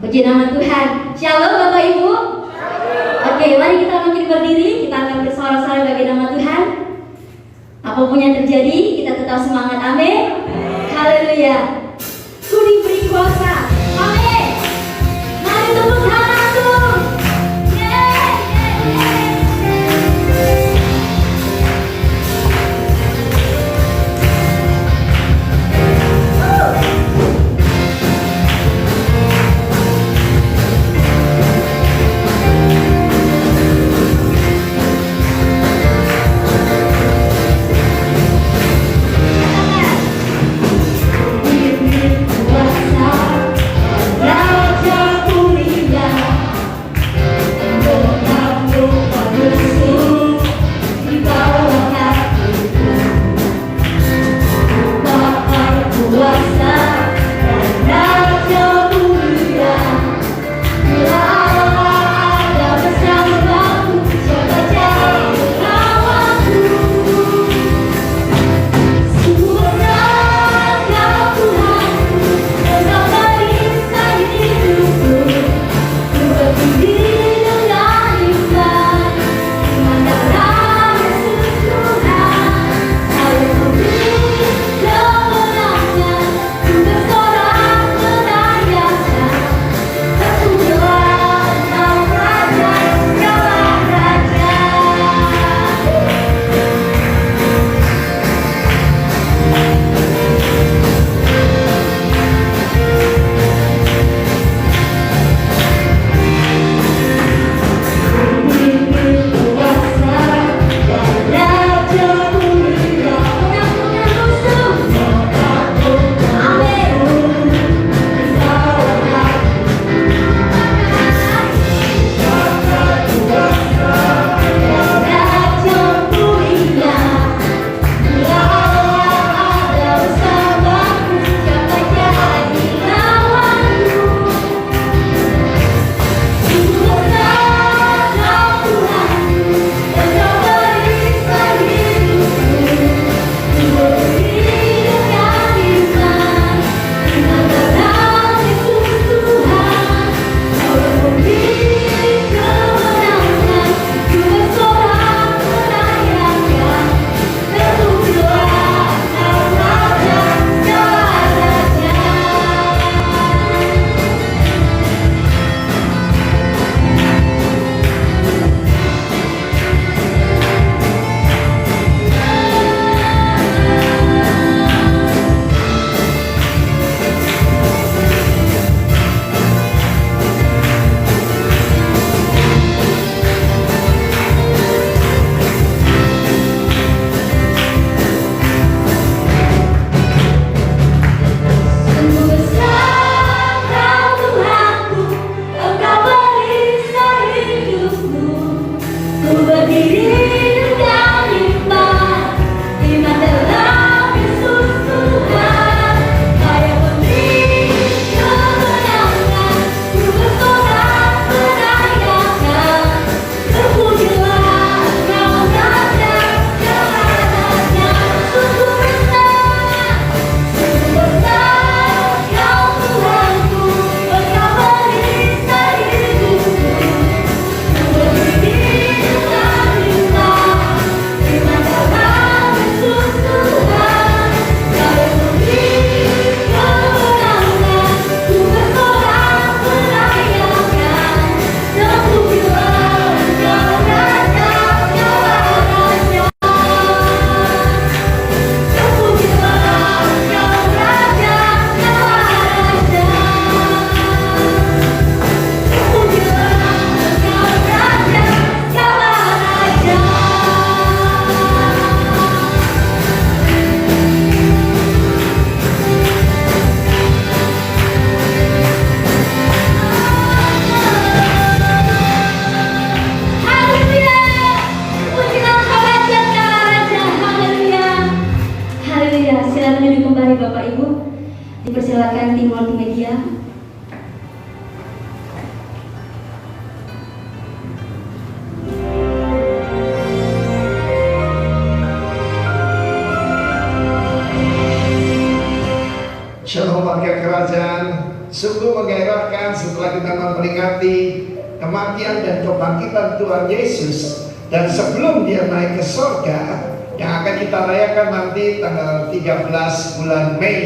Puji nama Tuhan. Shalom Bapak Ibu. Oke, mari kita makin berdiri. Kita akan bersorak-sorai bagi nama Tuhan. Apapun yang terjadi, kita tetap semangat. Amin. Haleluya. Ku diberi kuasa. Amin. Mari tepuk tanganku. silakan tim multimedia. Shalom warga kerajaan, sungguh menggairahkan setelah kita memperingati kematian dan kebangkitan Tuhan Yesus, dan sebelum dia naik ke surga yang akan kita rayakan nanti tanggal 13 bulan Mei,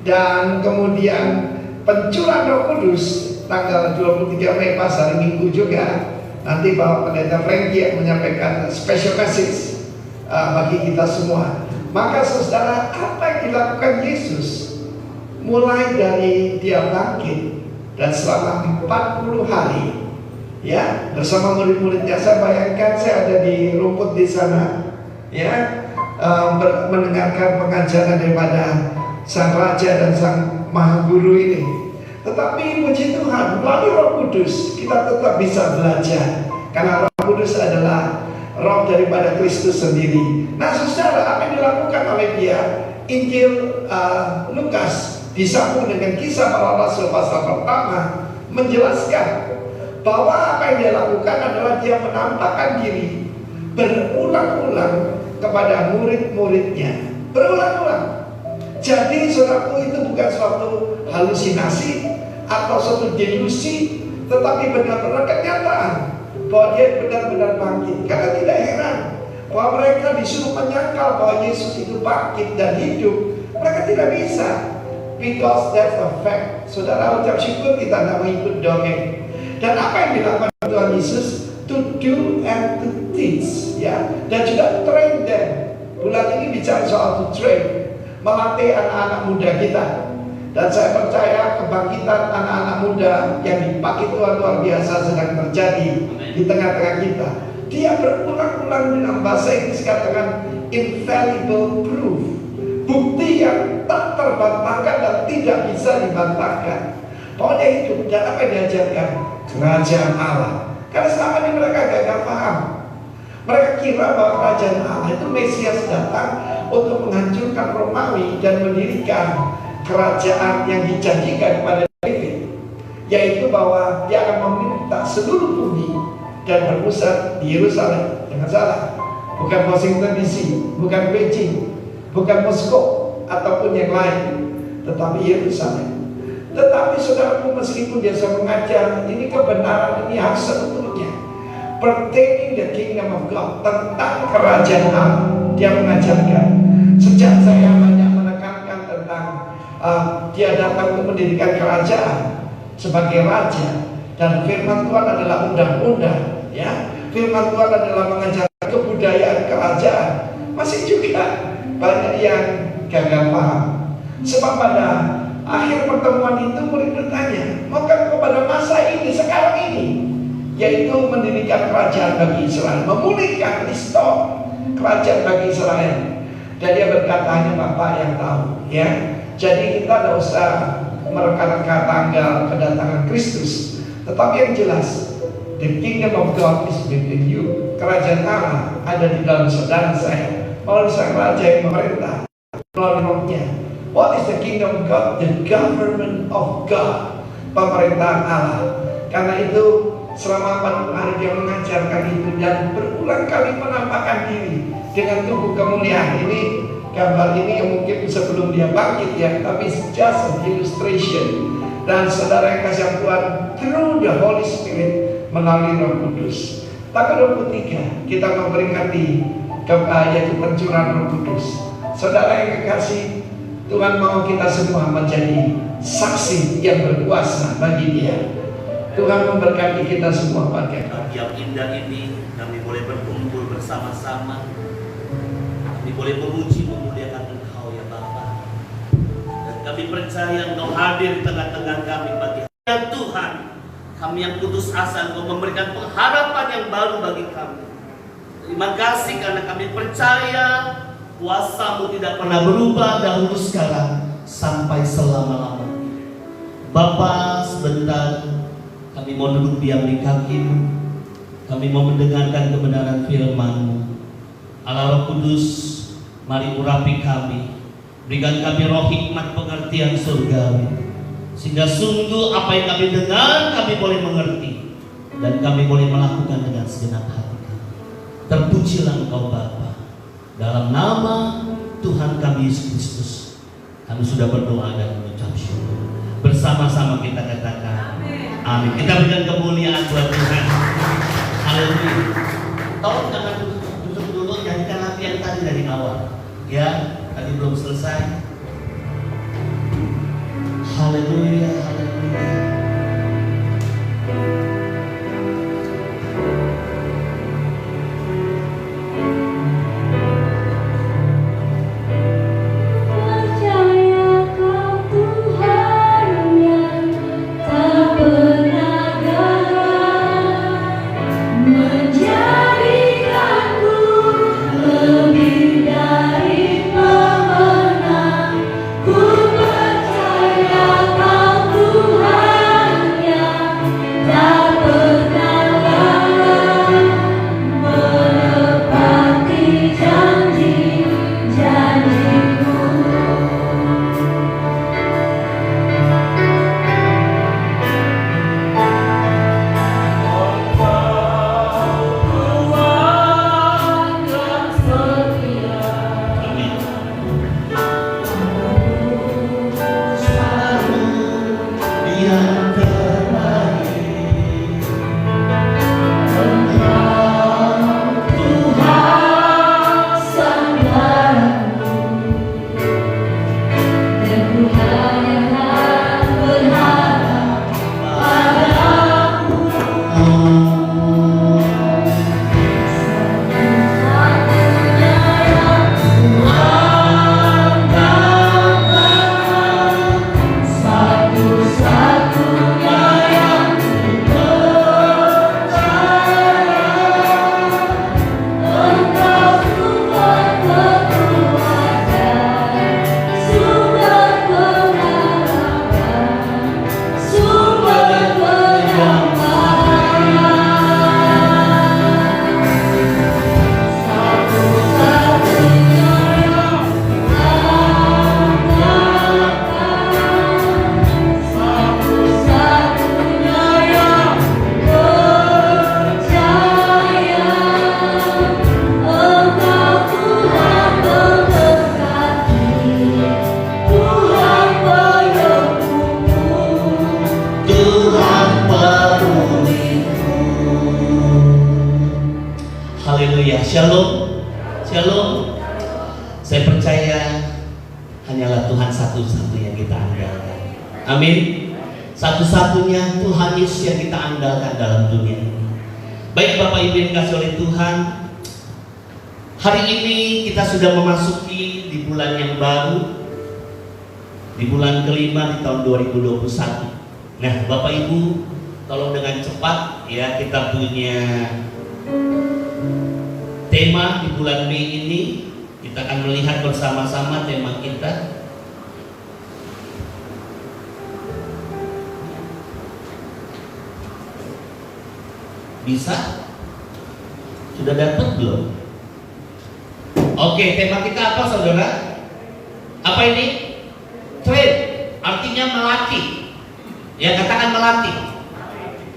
dan kemudian pencurahan Roh Kudus tanggal 23 Mei pas hari Minggu juga. Nanti Bapak Pendeta Frankie yang menyampaikan special message bagi kita semua. Maka saudara, apa yang dilakukan Yesus mulai dari dia bangkit dan selama 40 hari ya bersama murid-muridnya. Saya bayangkan saya ada di rumput di sana ya, mendengarkan pengajaran daripada sang raja dan sang maha guru ini. Tetapi puji Tuhan, melalui Roh Kudus kita tetap bisa belajar, karena Roh Kudus adalah roh daripada Kristus sendiri. Nah saudara, apa yang dilakukan oleh dia? Injil Lukas disambung dengan Kisah Para Rasul pasal pertama menjelaskan bahwa apa yang dia lakukan adalah dia menampakkan diri berulang-ulang kepada murid-muridnya, berulang-ulang. Jadi saudaraku, itu bukan suatu halusinasi atau suatu delusi, tetapi benar-benar kenyataan bahwa dia benar-benar bangkit. Karena tidak heran bahwa mereka disuruh menyangkal bahwa Yesus itu bangkit dan hidup, mereka tidak bisa. Because that's a fact. Saudara, ucap syukur kita tidak mengikut dongeng. Dan apa yang dilakukan Tuhan Yesus? To do and to teach, ya. Dan juga train them. Bulan ini bicara soal to train, melatih anak-anak muda kita. Dan saya percaya kebangkitan anak-anak muda yang dipakai Tuhan luar biasa sedang terjadi di tengah-tengah kita. Dia berulang-ulang dengan bahasa Inggris katakan infallible proof, bukti yang tak terbantahkan dan tidak bisa dibantahkan. Pokoknya itu. Dan apa yang diajarkan? Kerajaan Allah. Karena selama ini mereka gagal paham. Mereka kira bahwa kerajaan Allah itu Mesias datang untuk menghancurkan Romawi dan mendirikan kerajaan yang dijanjikan kepada David, yaitu bahwa dia akan meminta seluruh bumi dan berpusat di Yerusalem. Jangan salah, bukan Washington DC, bukan Beijing, bukan Moskow ataupun yang lain, tetapi Yerusalem. Tetapi saudaraku, meskipun dia sudah mengajar, ini kebenaran ini harus sebetulnya pertaining the kingdom of God, tentang kerajaan Allah. Dia mengajarkan. Sejak saya banyak menekankan tentang dia datang untuk mendirikan kerajaan sebagai raja, dan firman Tuhan adalah undang-undang, ya. Firman Tuhan adalah mengajarkan kebudayaan kerajaan. Masih juga banyak yang gagal paham. Sebab pada akhir pertemuan itu murid bertanya, maukah kepada masa ini, sekarang ini, yaitu mendirikan kerajaan bagi Israel, memulihkan restore kerajaan bagi Israel. Dan dia berkata, hanya Bapak yang tahu, ya. Jadi kita tidak usah mereka-reka tanggal kedatangan Kristus, tetapi yang jelas, the kingdom of God is within you. Kerajaan Allah ada di dalam saudara saya, melalui sang raja yang memerintah melalui rohnya. What is the kingdom of God? The government of God, pemerintahan Allah. Karena itu selama 40 hari dia mengajarkan itu dan berulang kali menampakkan diri dengan tubuh kemuliaan. Ini gambar ini yang mungkin sebelum dia bangkit, ya, tapi just an illustration. Dan saudara yang kasih Tuhan, through the Holy Spirit, melalui Roh Kudus. Tanggal 23 kita memperingati yaitu pencurahan Roh Kudus. Saudara yang kekasih, Tuhan mau kita semua menjadi saksi yang berkuasa bagi Dia. Tuhan memberkati kita semua pakai. Yang indah ini kami boleh berkumpul bersama-sama. Kami boleh memuji memuliakan Engkau ya Bapa. Dan kami percaya Engkau hadir di tengah-tengah kami bagi ya Tuhan. Kami yang putus asa, Engkau memberikan pengharapan yang baru bagi kami. Terima kasih karena kami percaya kuasa-Mu tidak pernah berubah dahulu sekarang sampai selama-lamanya. Bapa, sebentar kami mau duduk diam di kaki-Mu. Kami mau mendengarkan kebenaran firman-Mu. Allah Roh Kudus, mari urapi kami. Berikan kami roh hikmat pengertian surgawi, sehingga sungguh apa yang kami dengar kami boleh mengerti dan kami boleh melakukan dengan segenap hati kami. Terpujilah Engkau Bapa. Dalam nama Tuhan kami Yesus Kristus kami sudah berdoa dan mengucap syukur. Bersama-sama kita katakan amin. Kita berikan kemuliaan buat Tuhan. Haleluya. Tolong jangan duduk dulu, nyanyikan latihan tadi dari awal. Ya, tadi belum selesai. Haleluya, haleluya. Haleluya, shalom, shalom. Saya percaya hanyalah Tuhan satu-satunya yang kita andalkan. Amin. Satu-satunya Tuhan Yesus yang kita andalkan dalam dunia ini. Baik Bapak Ibu yang dikasihi oleh Tuhan, hari ini kita sudah memasuki di bulan yang baru, di bulan kelima di tahun 2021. Nah Bapak Ibu, tolong dengan cepat ya, kita punya tema di bulan Mei ini. Kita akan melihat bersama-sama tema kita. Bisa? Sudah dapat belum? Oke, tema kita apa saudara? Apa ini? Train, artinya melatih. Ya, katakan melatih.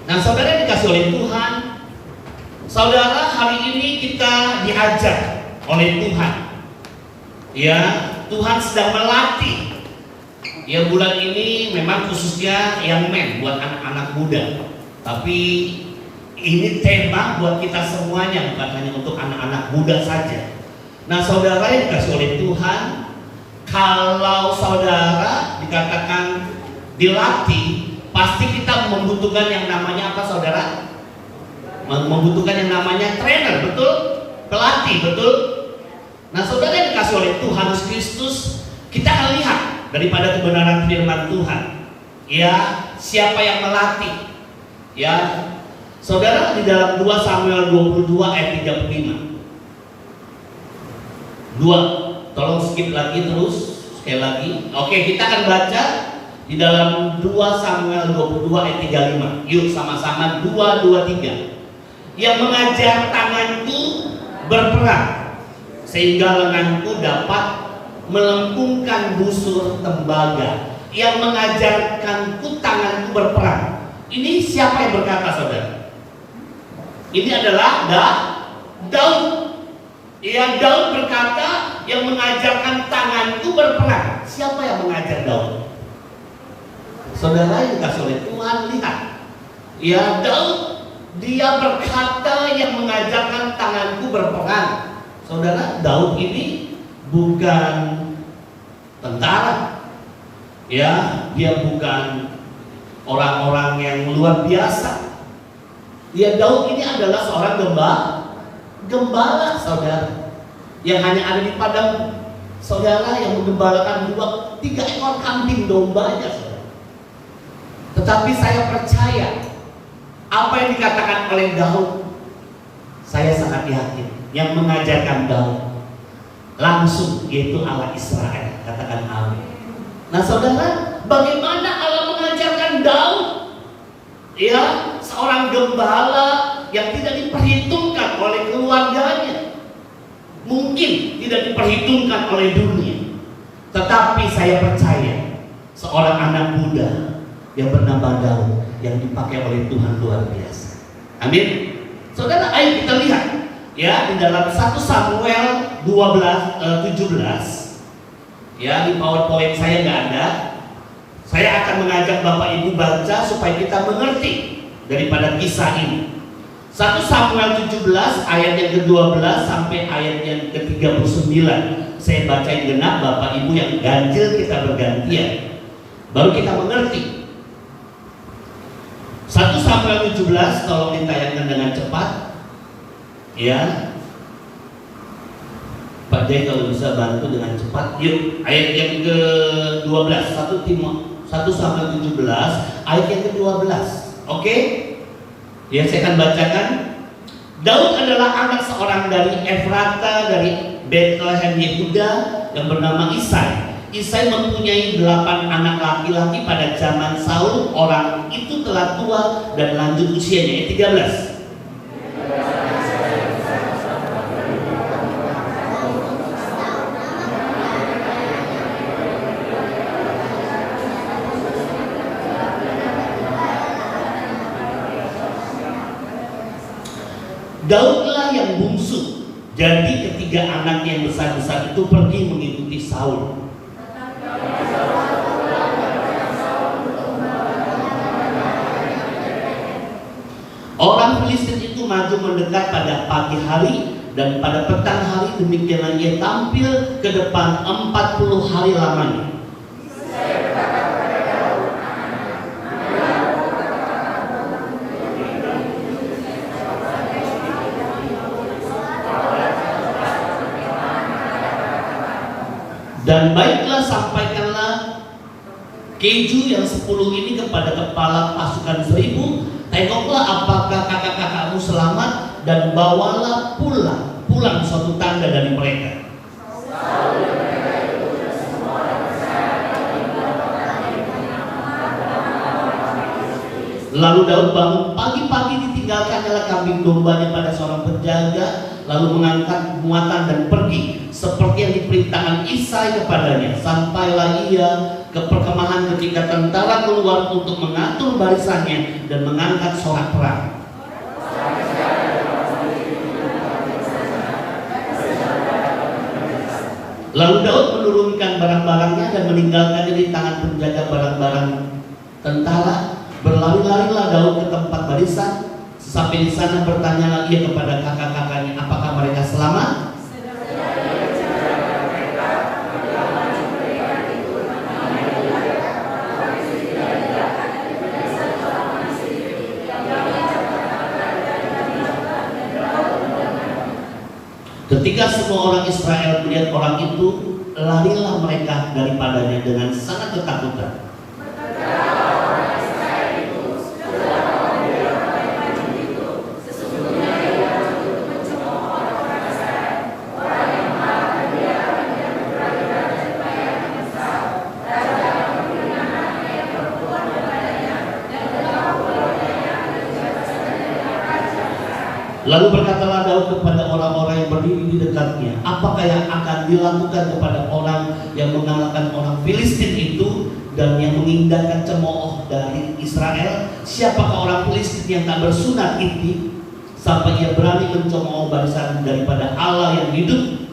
Nah saudara dikasih oleh Tuhan, saudara, hari ini kita diajar oleh Tuhan. Ya, Tuhan sedang melatih. Ya, bulan ini memang khususnya yang men buat anak-anak muda. Tapi ini tema buat kita semuanya, bukan hanya untuk anak-anak muda saja. Nah, saudara yang dikasih oleh Tuhan, kalau saudara dikatakan dilatih, pasti kita membutuhkan yang namanya apa saudara? Membutuhkan yang namanya trainer, betul? Pelatih, betul? Nah saudara yang dikasih oleh Tuhan Yesus Kristus, kita akan lihat daripada kebenaran firman Tuhan, ya, siapa yang melatih. Ya, saudara, di dalam 2 Samuel 22 ayat 35. 2, tolong skip lagi terus, sekali lagi. Oke, kita akan baca di dalam 2 Samuel 22 ayat 35. Yuk sama-sama, 2, 2, 3. Yang mengajar tanganku berperang, sehingga lenganku dapat melengkungkan busur tembaga, yang mengajarkanku tanganku berperang. Ini siapa yang berkata, saudara? Ini adalah Daud. Yang Daud berkata, yang mengajarkan tanganku berperang. Siapa yang mengajar Daud? Saudara yang dikasih oleh Tuhan, lihat. Ya, Daud, dia berkata yang mengajarkan tanganku berperang. Saudara, Daud ini bukan tentara. Ya, dia bukan orang-orang yang luar biasa. Ya, Daud ini adalah seorang gembala, saudara, yang hanya ada di padang, saudara, yang menggembalakan 3 ekor kambing dombanya, saudara. Tetapi saya percaya apa yang dikatakan oleh Daud, saya sangat yakin yang mengajarkan Daud langsung yaitu Allah Israel. Katakan amin. Nah, saudara, bagaimana Allah mengajarkan Daud? Ya, seorang gembala yang tidak diperhitungkan oleh keluarganya, mungkin tidak diperhitungkan oleh dunia, tetapi saya percaya seorang anak muda yang bernama Daud yang dipakai oleh Tuhan luar biasa. Amin. Saudara, ayo kita lihat ya di dalam 1 Samuel 17. Ya, di PowerPoint saya nggak ada. Saya akan mengajak Bapak Ibu baca supaya kita mengerti daripada kisah ini. 1 Samuel 17 ayat yang ke-12 sampai ayat yang ke-39. Saya bacain genap, Bapak Ibu yang ganjil kita bergantian. Baru kita mengerti. 1 Samuel 17, tolong ditayangkan dengan cepat. Ya. Pak Jai kalau bisa bantu dengan cepat. Yuk, ayat yang ke-12, 1 Samuel 17 ayat yang ke-12. Oke? Ya, saya akan bacakan. Daud adalah anak seorang dari Efrata, dari Bethlehem Yehuda, yang bernama Isai. Isai mempunyai 8 anak laki-laki pada zaman Saul. Orang itu telah tua dan lanjut usianya. Ayat 13. Daudlah yang bungsu. Jadi ketiga anak yang besar-besar itu pergi mengikuti Saul. Orang Filistin itu maju mendekat pada pagi hari, dan pada petang hari demikianlah ia tampil ke depan 40 hari lamanya. Dan baiklah, sampaikanlah keju yang 10 ini kepada kepala pasukan 1000. Tengoklah apakah kakak-kakakmu selamat, dan bawalah pulang suatu tanda dari mereka. Lalu Daud bangun pagi-pagi, ditinggalkannya kambing dombanya pada seorang penjaga, lalu mengangkat muatan dan pergi seperti yang diperintahkan Isai kepadanya. Sampailah ia ke perkemahan ketika tentara keluar untuk mengatur barisannya dan mengangkat sorak perang. Lalu Daud menurunkan barang-barangnya dan meninggalkannya di tangan penjaga barang-barang tentara. Berlari-larilah Daud ke tempat barisan. Sampai di sana bertanyalah ia kepada kakak-kakaknya, apakah mereka selamat? Ketika semua orang Israel melihat orang itu, larilah mereka daripadanya dengan sangat ketakutan. Lalu berkatalah Daud kepada orang-orang yang berdiri di dekatnya, apakah yang akan dilakukan kepada orang yang mengalahkan orang Filistin itu dan yang mengindahkan cemooh dari Israel? Siapakah orang Filistin yang tak bersunat ini sampai ia berani mencemooh barisan daripada Allah yang hidup?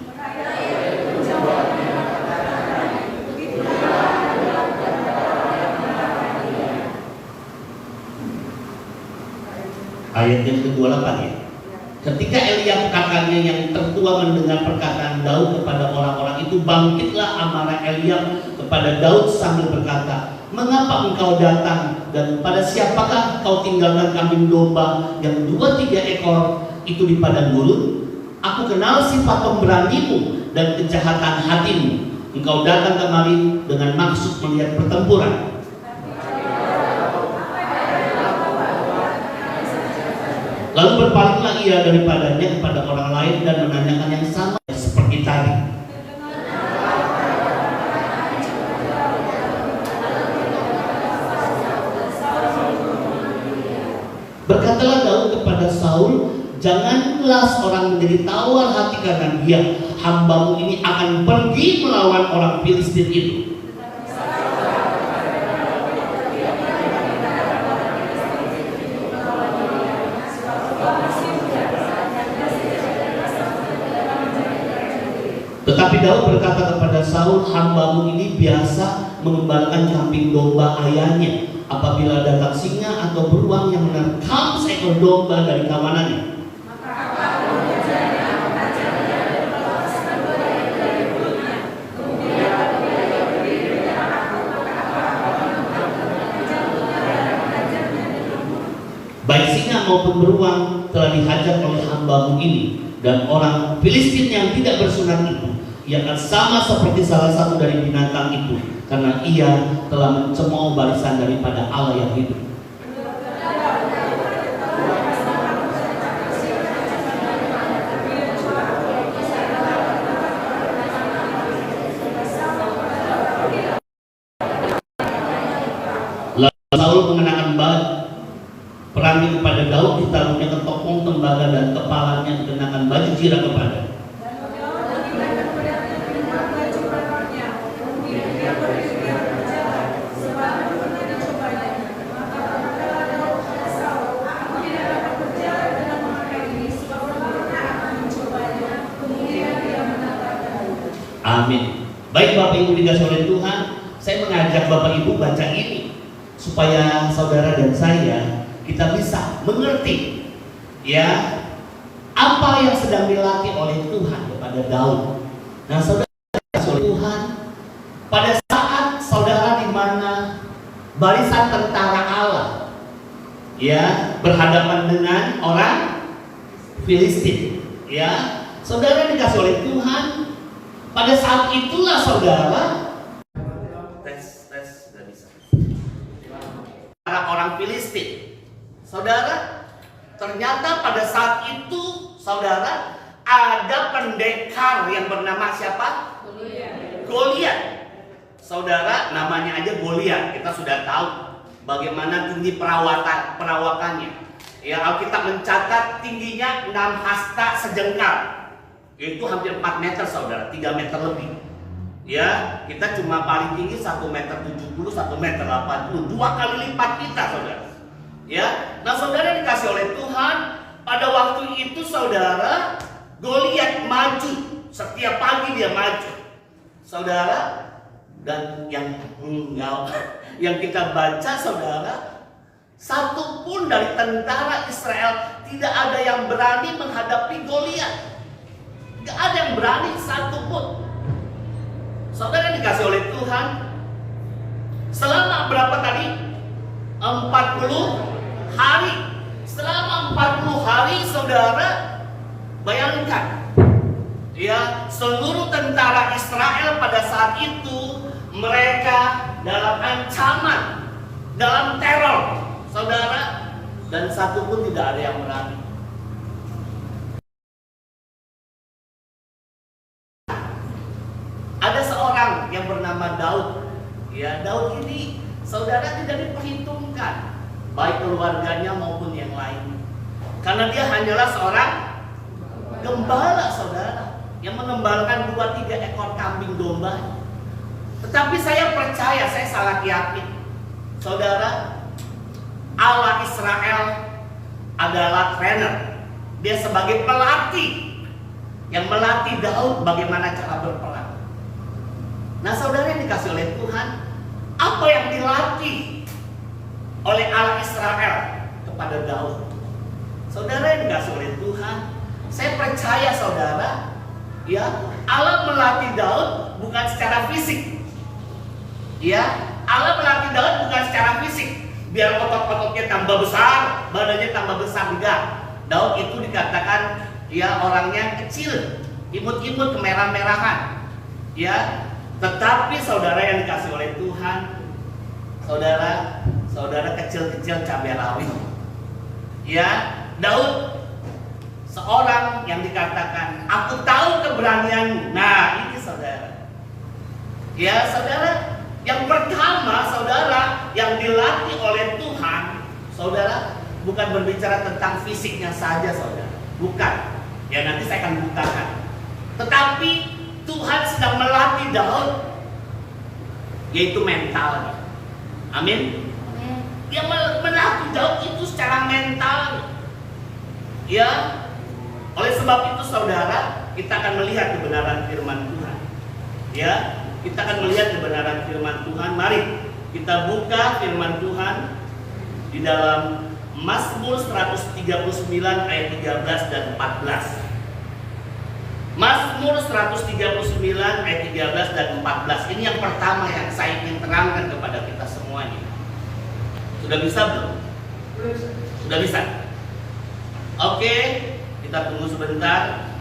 Ayat yang ke-28 ya. Ketika Eliab kakaknya yang tertua mendengar perkataan Daud kepada orang-orang itu, bangkitlah amarah Eliab kepada Daud sambil berkata, mengapa engkau datang dan pada siapakah kau tinggalkan kambing domba yang 2-3 ekor itu di padang gurun? Aku kenal sifat pemberanimu dan kejahatan hatimu. Engkau datang kemari dengan maksud melihat pertempuran. Lalu berpalinglah ia daripadanya kepada orang lain dan menanyakan yang sama seperti tadi. Berkatalah Daud kepada Saul, janganlah seorang menjadi tawar hati karena dia, hambamu ini akan pergi melawan orang Filistin itu. Tetapi Daud berkata kepada Saul, hambamu ini biasa mengembalakan kambing domba ayahnya. Apabila datang singa atau beruang yang menerkam seekor domba dari kawanannya, baik singa maupun beruang telah dihajar oleh hambamu ini, dan orang Filistin yang tidak bersunat itu, ia akan sama seperti salah satu dari binatang itu, karena ia telah mencemooh barisan daripada Allah yang hidup. Lalu Saul mengenakan perangi kepada Daud, ditaruhnya ketopong tembaga dan kepalanya dikenakan baju zirah kepada. Amin. Baik Bapak Ibu dikasih oleh Tuhan, saya mengajak Bapak Ibu baca ini supaya saudara dan saya kita bisa mengerti ya apa yang sedang dilatih oleh Tuhan kepada Daud. Nah, saudara dikasih oleh Tuhan, pada saat saudara di mana barisan tentara Allah ya berhadapan dengan orang Filistin, ya saudara dikasih oleh Tuhan. Pada saat itulah saudara tes sudah bisa. Orang Filistin, saudara, ternyata pada saat itu saudara ada pendekar yang bernama siapa? Goliat. Saudara, namanya aja Goliat, kita sudah tahu bagaimana tinggi perawakannya. Ya, Alkitab mencatat tingginya 6 hasta sejengkal. Itu hampir 4 meter saudara, 3 meter lebih. Ya, kita cuma paling tinggi 1,70 meter, 1,80 meter, 2 kali lipat kita saudara. Ya, nah saudara dikasih oleh Tuhan, pada waktu itu saudara, Goliat maju, setiap pagi dia maju. Saudara, dan yang kita baca saudara, satu pun dari tentara Israel tidak ada yang berani menghadapi Goliat. Gak ada yang berani satu pun. Saudara dikasih oleh Tuhan, selama berapa tadi? 40 hari. Selama 40 hari saudara, bayangkan ya, seluruh tentara Israel pada saat itu mereka dalam ancaman, dalam teror saudara, dan satu pun tidak ada yang berani. Ada seorang yang bernama Daud. Ya, Daud ini saudara tidak diperhitungkan, baik keluarganya maupun yang lain. Karena dia hanyalah seorang gembala, saudara, yang mengembalakan 2-3 ekor kambing domba. Tetapi saya percaya, saya sangat yakin, saudara, Allah Israel adalah trainer. Dia sebagai pelatih yang melatih Daud bagaimana cara berperang. Nah, saudara yang dikasih oleh Tuhan, apa yang dilatih oleh Allah Israel kepada Daud? Saudara yang dikasih oleh Tuhan, saya percaya, saudara, ya, Allah melatih Daud bukan secara fisik. Ya, Allah melatih Daud bukan secara fisik, biar otot-ototnya tambah besar, badannya tambah besar, enggak. Daud itu dikatakan ya orangnya kecil, imut-imut, kemerah-merahan. Ya, tetapi saudara yang dikasih oleh Tuhan, saudara kecil-kecil cabai rawit. Ya, Daud seorang yang dikatakan aku tahu keberanianmu. Nah, ini saudara. Ya, saudara, yang pertama, saudara, yang dilatih oleh Tuhan, saudara, bukan berbicara tentang fisiknya saja, saudara. Bukan. Ya, nanti saya akan bukakan. Tetapi Tuhan sedang melatih Daud, yaitu mentalnya. Amin. Dia melatih Daud itu secara mental. Ya, oleh sebab itu, saudara, kita akan melihat kebenaran firman Tuhan. Ya, kita akan melihat kebenaran firman Tuhan. Mari kita buka firman Tuhan di dalam Mazmur 139 ayat 13 dan 14. Mazmur 139 ayat 13 dan 14. Ini yang pertama yang saya ingin terangkan kepada kita semuanya. Sudah bisa belum? Sudah bisa? Oke, kita tunggu sebentar.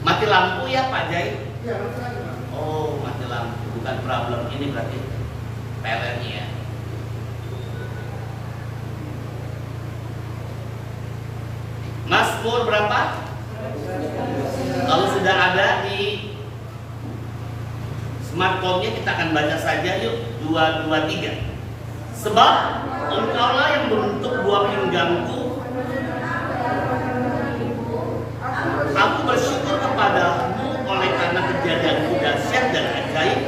Mati lampu ya Pak Jai? Ya, mati lampu. Oh, mati lampu. Bukan problem ini berarti PLN-nya ya. Mazmur berapa? Kalau sudah ada di smartphone-nya, kita akan baca saja yuk. 223. Sebab Engkaulah yang membentuk buah pinggangku, aku bersyukur kepadamu oleh karena kejadianku dahsyat dan ajaib.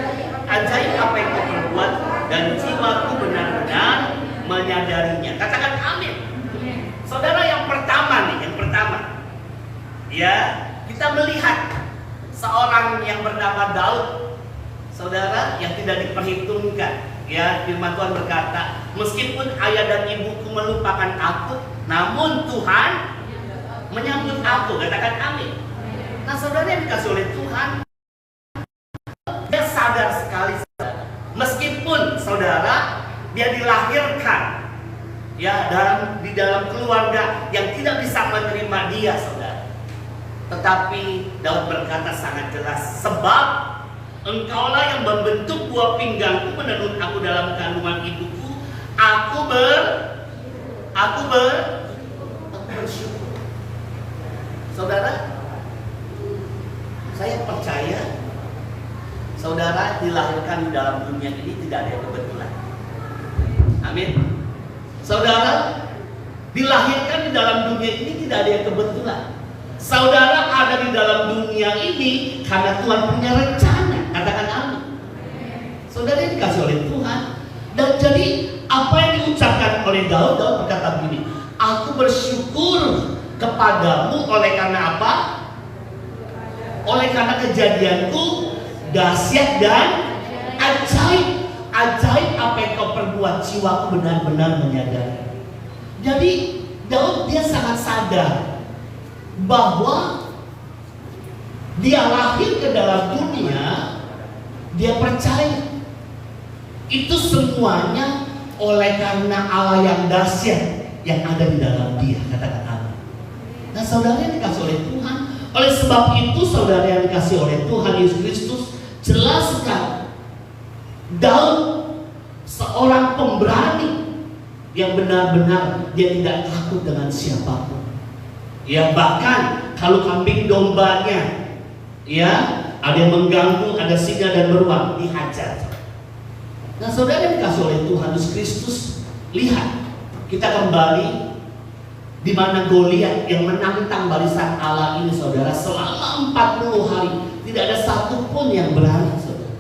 Ajaib apa yang kau perbuat, dan jiwaku benar-benar menyadarinya. Katakan amin. Saudara, yang pertama nih, yang pertama, ya, kita melihat seorang yang bernama Daud, saudara, yang tidak diperhitungkan. Ya, firman Tuhan berkata, meskipun ayah dan ibuku melupakan aku, namun Tuhan menyambut aku. Katakan amin. Nah, saudara yang dikasih oleh Tuhan, dia sadar sekali, saudara. Meskipun saudara, dia dilahirkan ya di dalam keluarga yang tidak bisa menerima dia, saudara. Tetapi Daud berkata sangat jelas, sebab Engkaulah yang membentuk buah pinggangku, menenun aku dalam kandungan ibuku. Aku bersyukur. Saudara, saya percaya saudara dilahirkan di dalam dunia ini tidak ada yang kebetulan. Amin. Saudara dilahirkan di dalam dunia ini tidak ada yang kebetulan. Saudara ada di dalam dunia ini karena Tuhan punya rencana. Katakan amin. Saudara yang dikasih oleh Tuhan. Dan jadi apa yang diucapkan oleh Daud berkata begini, aku bersyukur kepadamu oleh karena apa? Oleh karena kejadianku dahsyat dan ajaib. Ajaib apa yang kau perbuat, jiwaku benar-benar menyadari. Jadi Daud dia sangat sadar bahwa dia lahir ke dalam dunia, dia percaya itu semuanya oleh karena Allah yang dahsyat yang ada di dalam dia. Katakan amin. Nah, saudara yang dikasih oleh Tuhan, oleh sebab itu saudara yang dikasih oleh Tuhan Yesus Kristus, jelas sekali Daud seorang pemberani yang benar-benar dia tidak takut dengan siapapun. Ya, bahkan kalau kambing dombanya, ya, ada yang mengganggu, ada singa dan beruang, dihajar. Nah, saudara yang dikasih oleh Tuhan Yesus Kristus, lihat, kita kembali di mana Goliat yang menantang barisan Allah ini, saudara, selama 40 hari tidak ada satupun yang berani, saudara.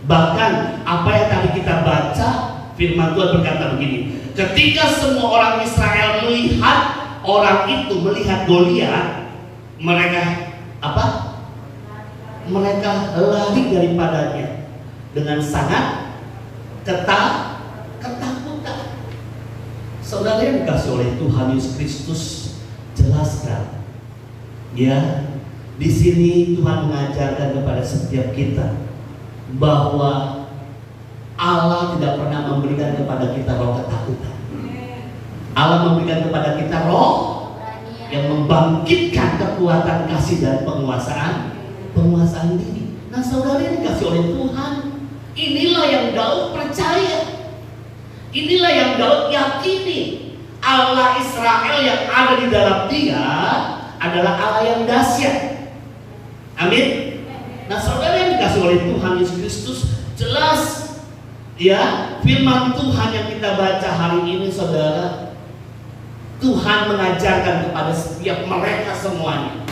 Bahkan apa yang tadi kita baca, firman Tuhan berkata begini, ketika semua orang Israel melihat orang itu melihat Goliat, mereka apa? Mereka lari daripadanya dengan sangat ketakutan. Saudara yang dikasih oleh Tuhan Yesus Kristus, jelaskan, ya, di sini Tuhan mengajarkan kepada setiap kita bahwa Allah tidak pernah memberikan kepada kita roh ketakutan. Allah memberikan kepada kita roh yang membangkitkan kekuatan kasih dan penguasaan diri. Nah, saudara yang dikasih oleh Tuhan, inilah yang Daud percaya. Inilah yang Daud yakini. Allah Israel yang ada di dalam dia adalah Allah yang dahsyat. Amin. Nah, saudara yang dikasih oleh Tuhan Yesus Kristus, jelas ya, firman Tuhan yang kita baca hari ini, saudara, Tuhan mengajarkan kepada setiap mereka semuanya.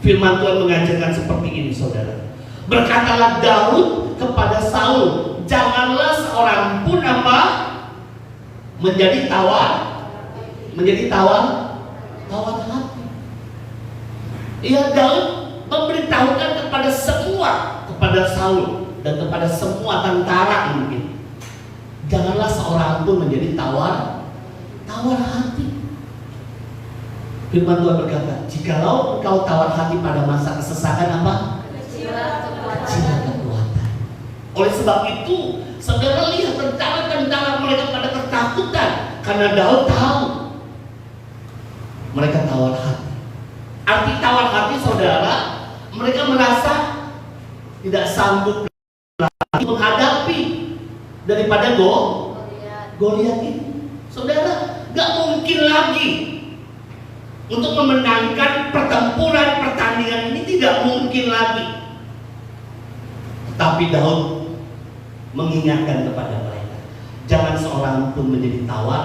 Firman Tuhan mengajarkan seperti ini, saudara. Berkatalah Daud kepada Saul, janganlah seorang pun menjadi tawar hati. Ia Daud memberitahukan kepada Saul dan kepada semua tentara mungkin, janganlah seorang pun menjadi tawar hati. Firman Tuhan berkata, jikalau engkau tawar hati pada masa kesesakan kecil kekuatan. Oleh sebab itu, saudara lihat tentara-tentara mereka pada ketakutan karena Daud tahu mereka tawar hati. Arti tawar hati, saudara, mereka merasa tidak sanggup lagi menghadapi daripada Goliat ini. Saudara, gak mungkin lagi untuk memenangkan pertandingan ini, tidak mungkin lagi. Tetapi Daud mengingatkan kepada mereka, jangan seorang pun menjadi tawar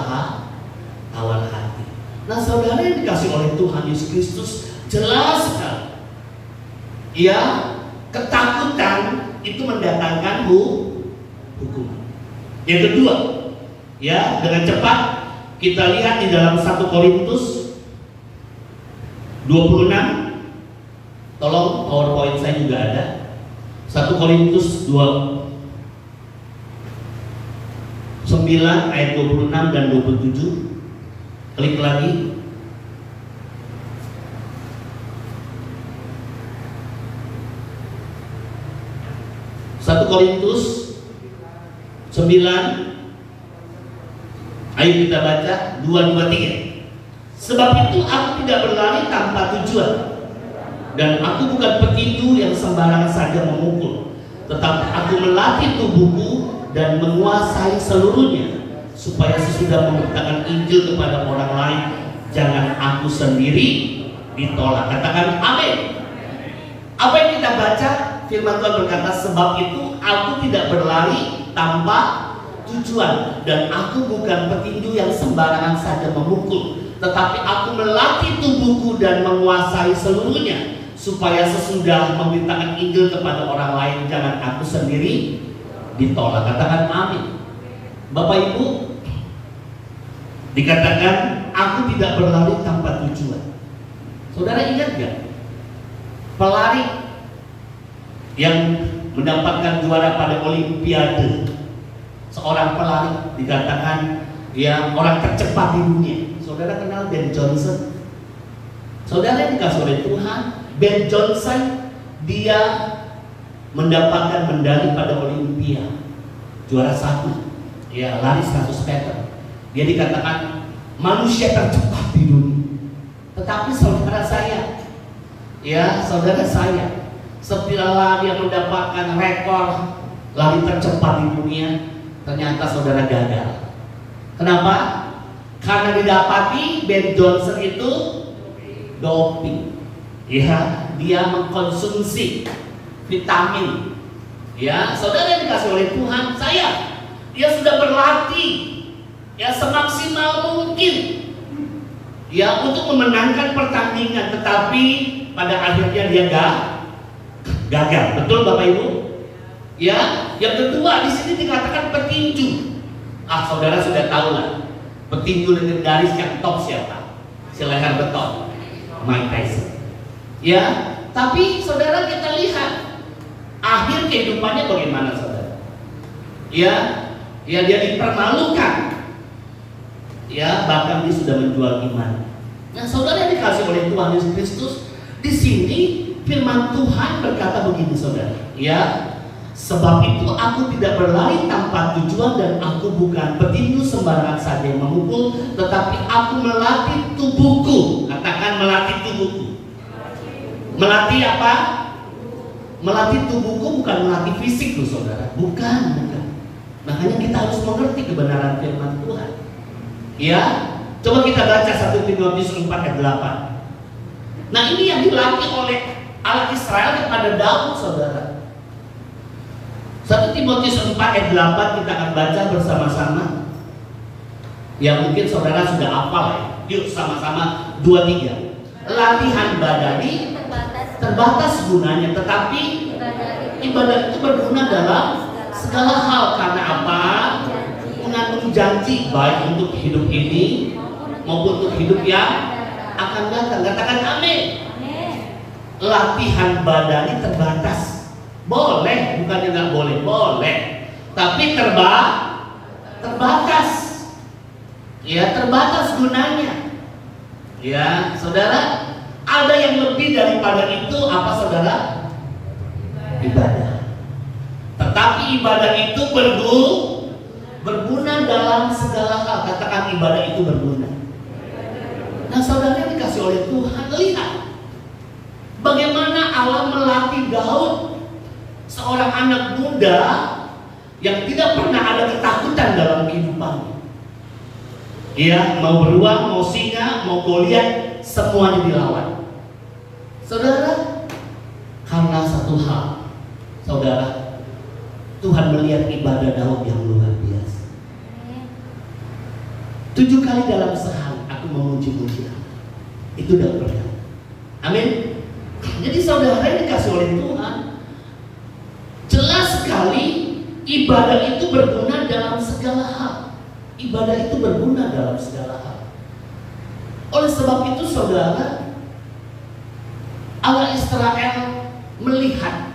hati. Nah, saudara yang dikasih oleh Tuhan Yesus Kristus, jelas sekali, ya, ketakutan itu mendatangkan hukuman. Yang kedua, ya, dengan cepat kita lihat di dalam 1 Korintus 26. Tolong PowerPoint saya juga ada. 1 Korintus 9 ayat 26 dan 27. Klik lagi. Satu Korintus 9. Ayo kita baca 2, 2, 3. Sebab itu aku tidak berlari tanpa tujuan, dan aku bukan petinju yang sembarangan saja memukul, tetapi aku melatih tubuhku dan menguasai seluruhnya, supaya sesudah memberitakan Injil kepada orang lain, jangan aku sendiri ditolak. Katakan amin. Apa yang kita baca? Firman Tuhan berkata, sebab itu aku tidak berlari tanpa tujuan, dan aku bukan petinju yang sembarangan saja memukul, tetapi aku melatih tubuhku dan menguasai seluruhnya, supaya sesudah memberitakan Injil kepada orang lain, jangan aku sendiri ditolak. Katakan amin. Bapak Ibu, dikatakan aku tidak berlari tanpa tujuan. Saudara ingat gak? Pelari yang mendapatkan juara pada Olimpiade, seorang pelari dikatakan yang orang tercepat di dunia. Saudara kenal Ben Johnson? Saudara yang dikasih oleh Tuhan, Ben Johnson, dia mendapatkan medali pada Olimpia, juara 1, ya, lari 100 meter. Dia dikatakan manusia tercepat di dunia. Tetapi saudara saya, ya, saudara saya, setelah dia mendapatkan rekor lari tercepat di dunia, ternyata saudara gagal. Kenapa? Karena didapati Ben Johnson itu doping. Ya, dia mengkonsumsi vitamin. Ya, saudara yang dikasih oleh Tuhan, dia sudah berlatih ya semaksimal mungkin. Ya, untuk memenangkan pertandingan, tetapi pada akhirnya dia gagal. Betul Bapak Ibu? Ya, yang kedua di sini dikatakan petinju. Saudara sudah tahu lah, petinju legendaris yang top siapa? Si leher beton, Mike Tyson. Ya, tapi saudara kita lihat akhir kehidupannya bagaimana saudara? Ya, dia dipermalukan. Ya, bahkan dia sudah menjual iman. Nah, saudara yang dikasih oleh Tuhan Yesus Kristus, di sini firman Tuhan berkata begini saudara. Ya, sebab itu aku tidak berlari tanpa tujuan dan aku bukan petinju sembarangan saja yang memukul, tetapi aku melatih tubuhku. Katakan melatih tubuhku. Melatih apa? Melatih tubuhku bukan melatih fisik loh saudara. Bukan. Makanya kita harus mengerti kebenaran firman Tuhan. Ya, coba kita baca 1 Timotius 4 ayat 8. Nah, ini yang dilatih oleh Allah Israel kepada Daud saudara. 1 Timotius 4 ayat 8 kita akan baca bersama-sama. Ya, mungkin saudara sudah hafal ya. Yuk sama-sama 2-3. Latihan badani terbatas gunanya, tetapi ibadah itu berguna dalam segala hal. Karena apa? Mengandung janji baik untuk hidup ini maupun untuk hidup yang akan datang. Katakan amin. Latihan badani terbatas. Boleh, bukannya nggak boleh, boleh. Tapi terbatas. Ya, terbatas gunanya. Ya, saudara, ada yang lebih daripada itu apa saudara? Ibadah. Tetapi ibadah itu berguna dalam segala hal. Katakan ibadah itu berguna. Nah, saudara yang dikasih oleh Tuhan, lihat bagaimana Allah melatih Daud, seorang anak muda yang tidak pernah ada ketakutan dalam kehidupannya. Ya, mau beruang, mau singa, mau Goliat, semuanya dilawan. Saudara, karena satu hal, saudara, Tuhan melihat ibadah Daud yang luar biasa. 7 kali dalam sehari aku memuji-muji Allah. Itu Daud berkata. Amin. Jadi saudara yang dikasih oleh Tuhan, jelas sekali ibadah itu berguna dalam segala hal. Ibadah itu berguna dalam segala hal. Oleh sebab itu saudara, Allah Israel melihat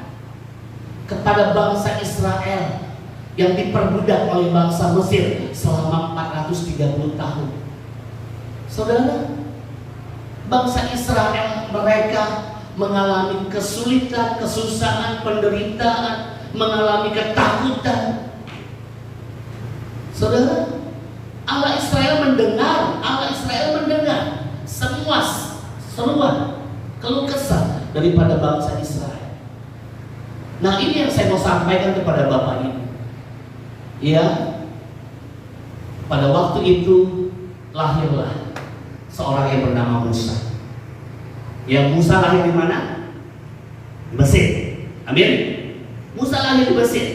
kepada bangsa Israel yang diperbudak oleh bangsa Mesir selama 430 tahun. Saudara, bangsa Israel mereka mengalami kesulitan, kesusahan, penderitaan, mengalami ketakutan. Saudara, Allah Israel mendengar semua seruan, keluh kesah daripada bangsa Israel. Nah, ini yang saya mau sampaikan kepada Bapak Ibu. Ya, pada waktu itu lahirlah seorang yang bernama Musa. Ya, Musa lahir di mana? Mesir. Amin. Musa lahir di Mesir.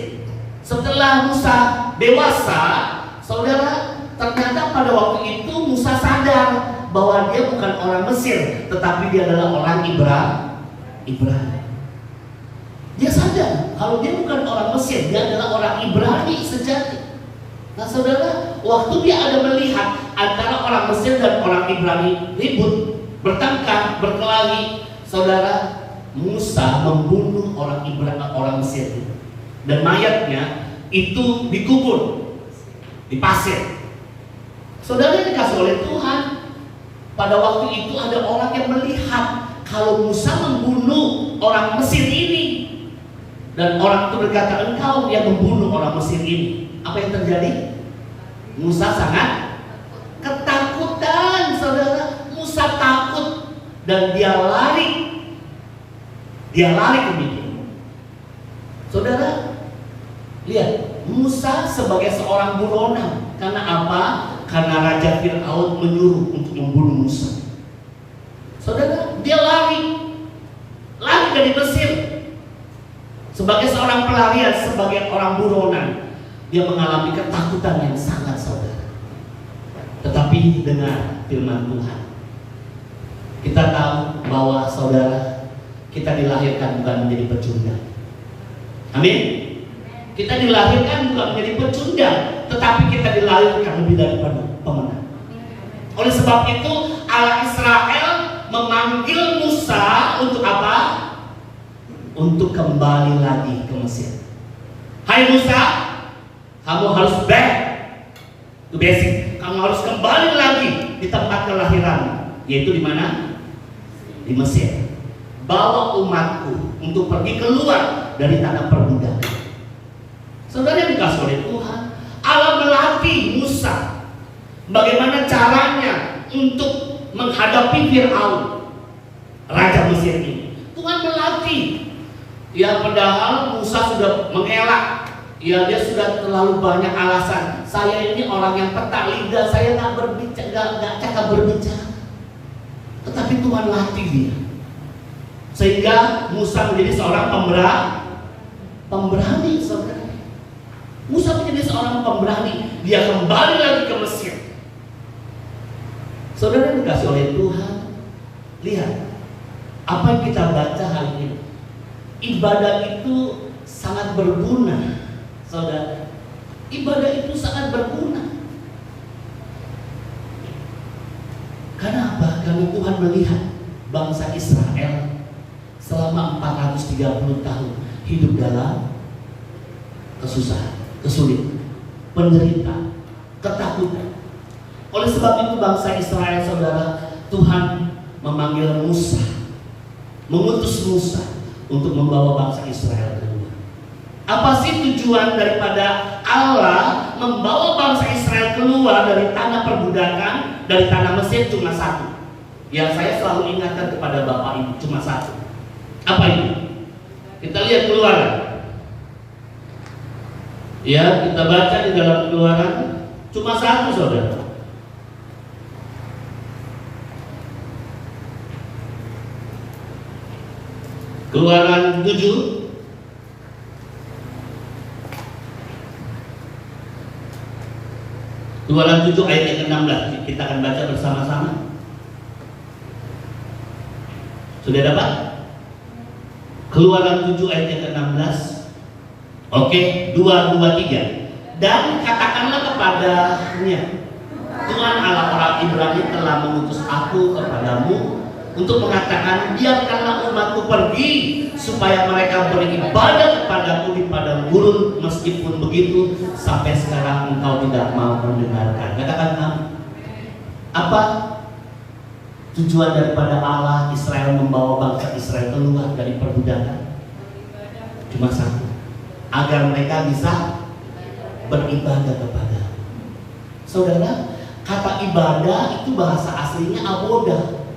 Setelah Musa dewasa, saudara, ternyata pada waktu itu Musa sadar bahwa dia bukan orang Mesir, tetapi dia adalah orang Ibrani. Dia sadar kalau dia bukan orang Mesir, dia adalah orang Ibrani sejati. Nah saudara, waktu dia ada melihat antara orang Mesir dan orang Ibrani ribut, bertengkar, berkelahi, saudara, Musa membunuh orang Ibrani, orang Mesir, dan mayatnya itu dikubur di pasir. Saudara yang dikasih oleh Tuhan, pada waktu itu ada orang yang melihat kalau Musa membunuh orang Mesir ini, dan orang itu berkata, engkau yang membunuh orang Mesir ini. Apa yang terjadi? Musa sangat ketakutan, saudara. Musa takut dan dia lari ke Midian. Saudara, lihat, Musa sebagai seorang buronan. Karena apa? Karena Raja Fir'aun menyuruh untuk membunuh Musa. Saudara, dia lari dari Mesir. Sebagai seorang pelarian, sebagai orang buronan, dia mengalami ketakutan yang sangat, saudara. Tetapi dengar firman Tuhan. Kita tahu bahwa saudara, kita dilahirkan bukan menjadi pecundang. Amin. Kita dilahirkan bukan menjadi pecundang, tetapi kita dilahirkan lebih daripada pemenang. Oleh sebab itu Allah Israel memanggil Musa untuk apa? Untuk kembali lagi ke Mesir. Hai Musa, kamu harus back to basic. Kamu harus kembali lagi di tempat kelahiran, yaitu di mana? Di Mesir. Bawa umatku untuk pergi keluar dari tanah perbudakan. Saudara yang dikasih oleh Tuhan, Allah melatih Musa bagaimana caranya untuk menghadapi Fir'aun, raja Mesir ini. Tuhan melatih. Ya, padahal Musa sudah mengelak. Ya, dia sudah terlalu banyak alasan. Saya ini orang yang petak lidah, saya nggak berbicara, nggak cakap berbicara. Tetapi Tuhan latih dia, sehingga Musa menjadi seorang pemberani, saudara. Musa menjadi seorang pemberani. Dia kembali lagi ke Mesir. Saudara yang dikasih oleh Tuhan, lihat apa yang kita baca hari ini. Ibadah itu sangat berguna, saudara. Ibadah itu sangat berguna. Karena apa? Karena Tuhan melihat bangsa Israel selama 430 tahun hidup dalam kesusahan, kesulitan, penderita, ketakutan. Oleh sebab itu bangsa Israel, saudara, Tuhan memanggil Musa, mengutus Musa untuk membawa bangsa Israel keluar. Apa sih tujuan daripada Allah membawa bangsa Israel keluar dari tanah perbudakan, dari tanah Mesir? Cuma satu. Yang saya selalu ingatkan kepada Bapak Ibu, cuma satu. Apa itu? Kita lihat Keluaran. Ya, kita baca di dalam Keluaran, cuma satu, saudara. Keluaran 7 Keluaran 7 ayat yang ke-16. Kita akan baca bersama-sama. Sudah dapat? Keluaran 7 ayat yang ke-16. Oke, 2, 3. Dan katakanlah kepadanya, Tuhan Allah orang Ibrani telah mengutus aku kepadamu untuk mengatakan, biarkanlah umatku pergi supaya mereka beribadah kepadaku di padang gurun. Meskipun begitu, sampai sekarang engkau tidak mau mendengarkan. Katakan amin. Apa tujuan daripada Allah Israel membawa bangsa Israel keluar dari perbudakan? Cuma satu, agar mereka bisa beribadah kepada. Saudara, kata ibadah itu bahasa aslinya abodah.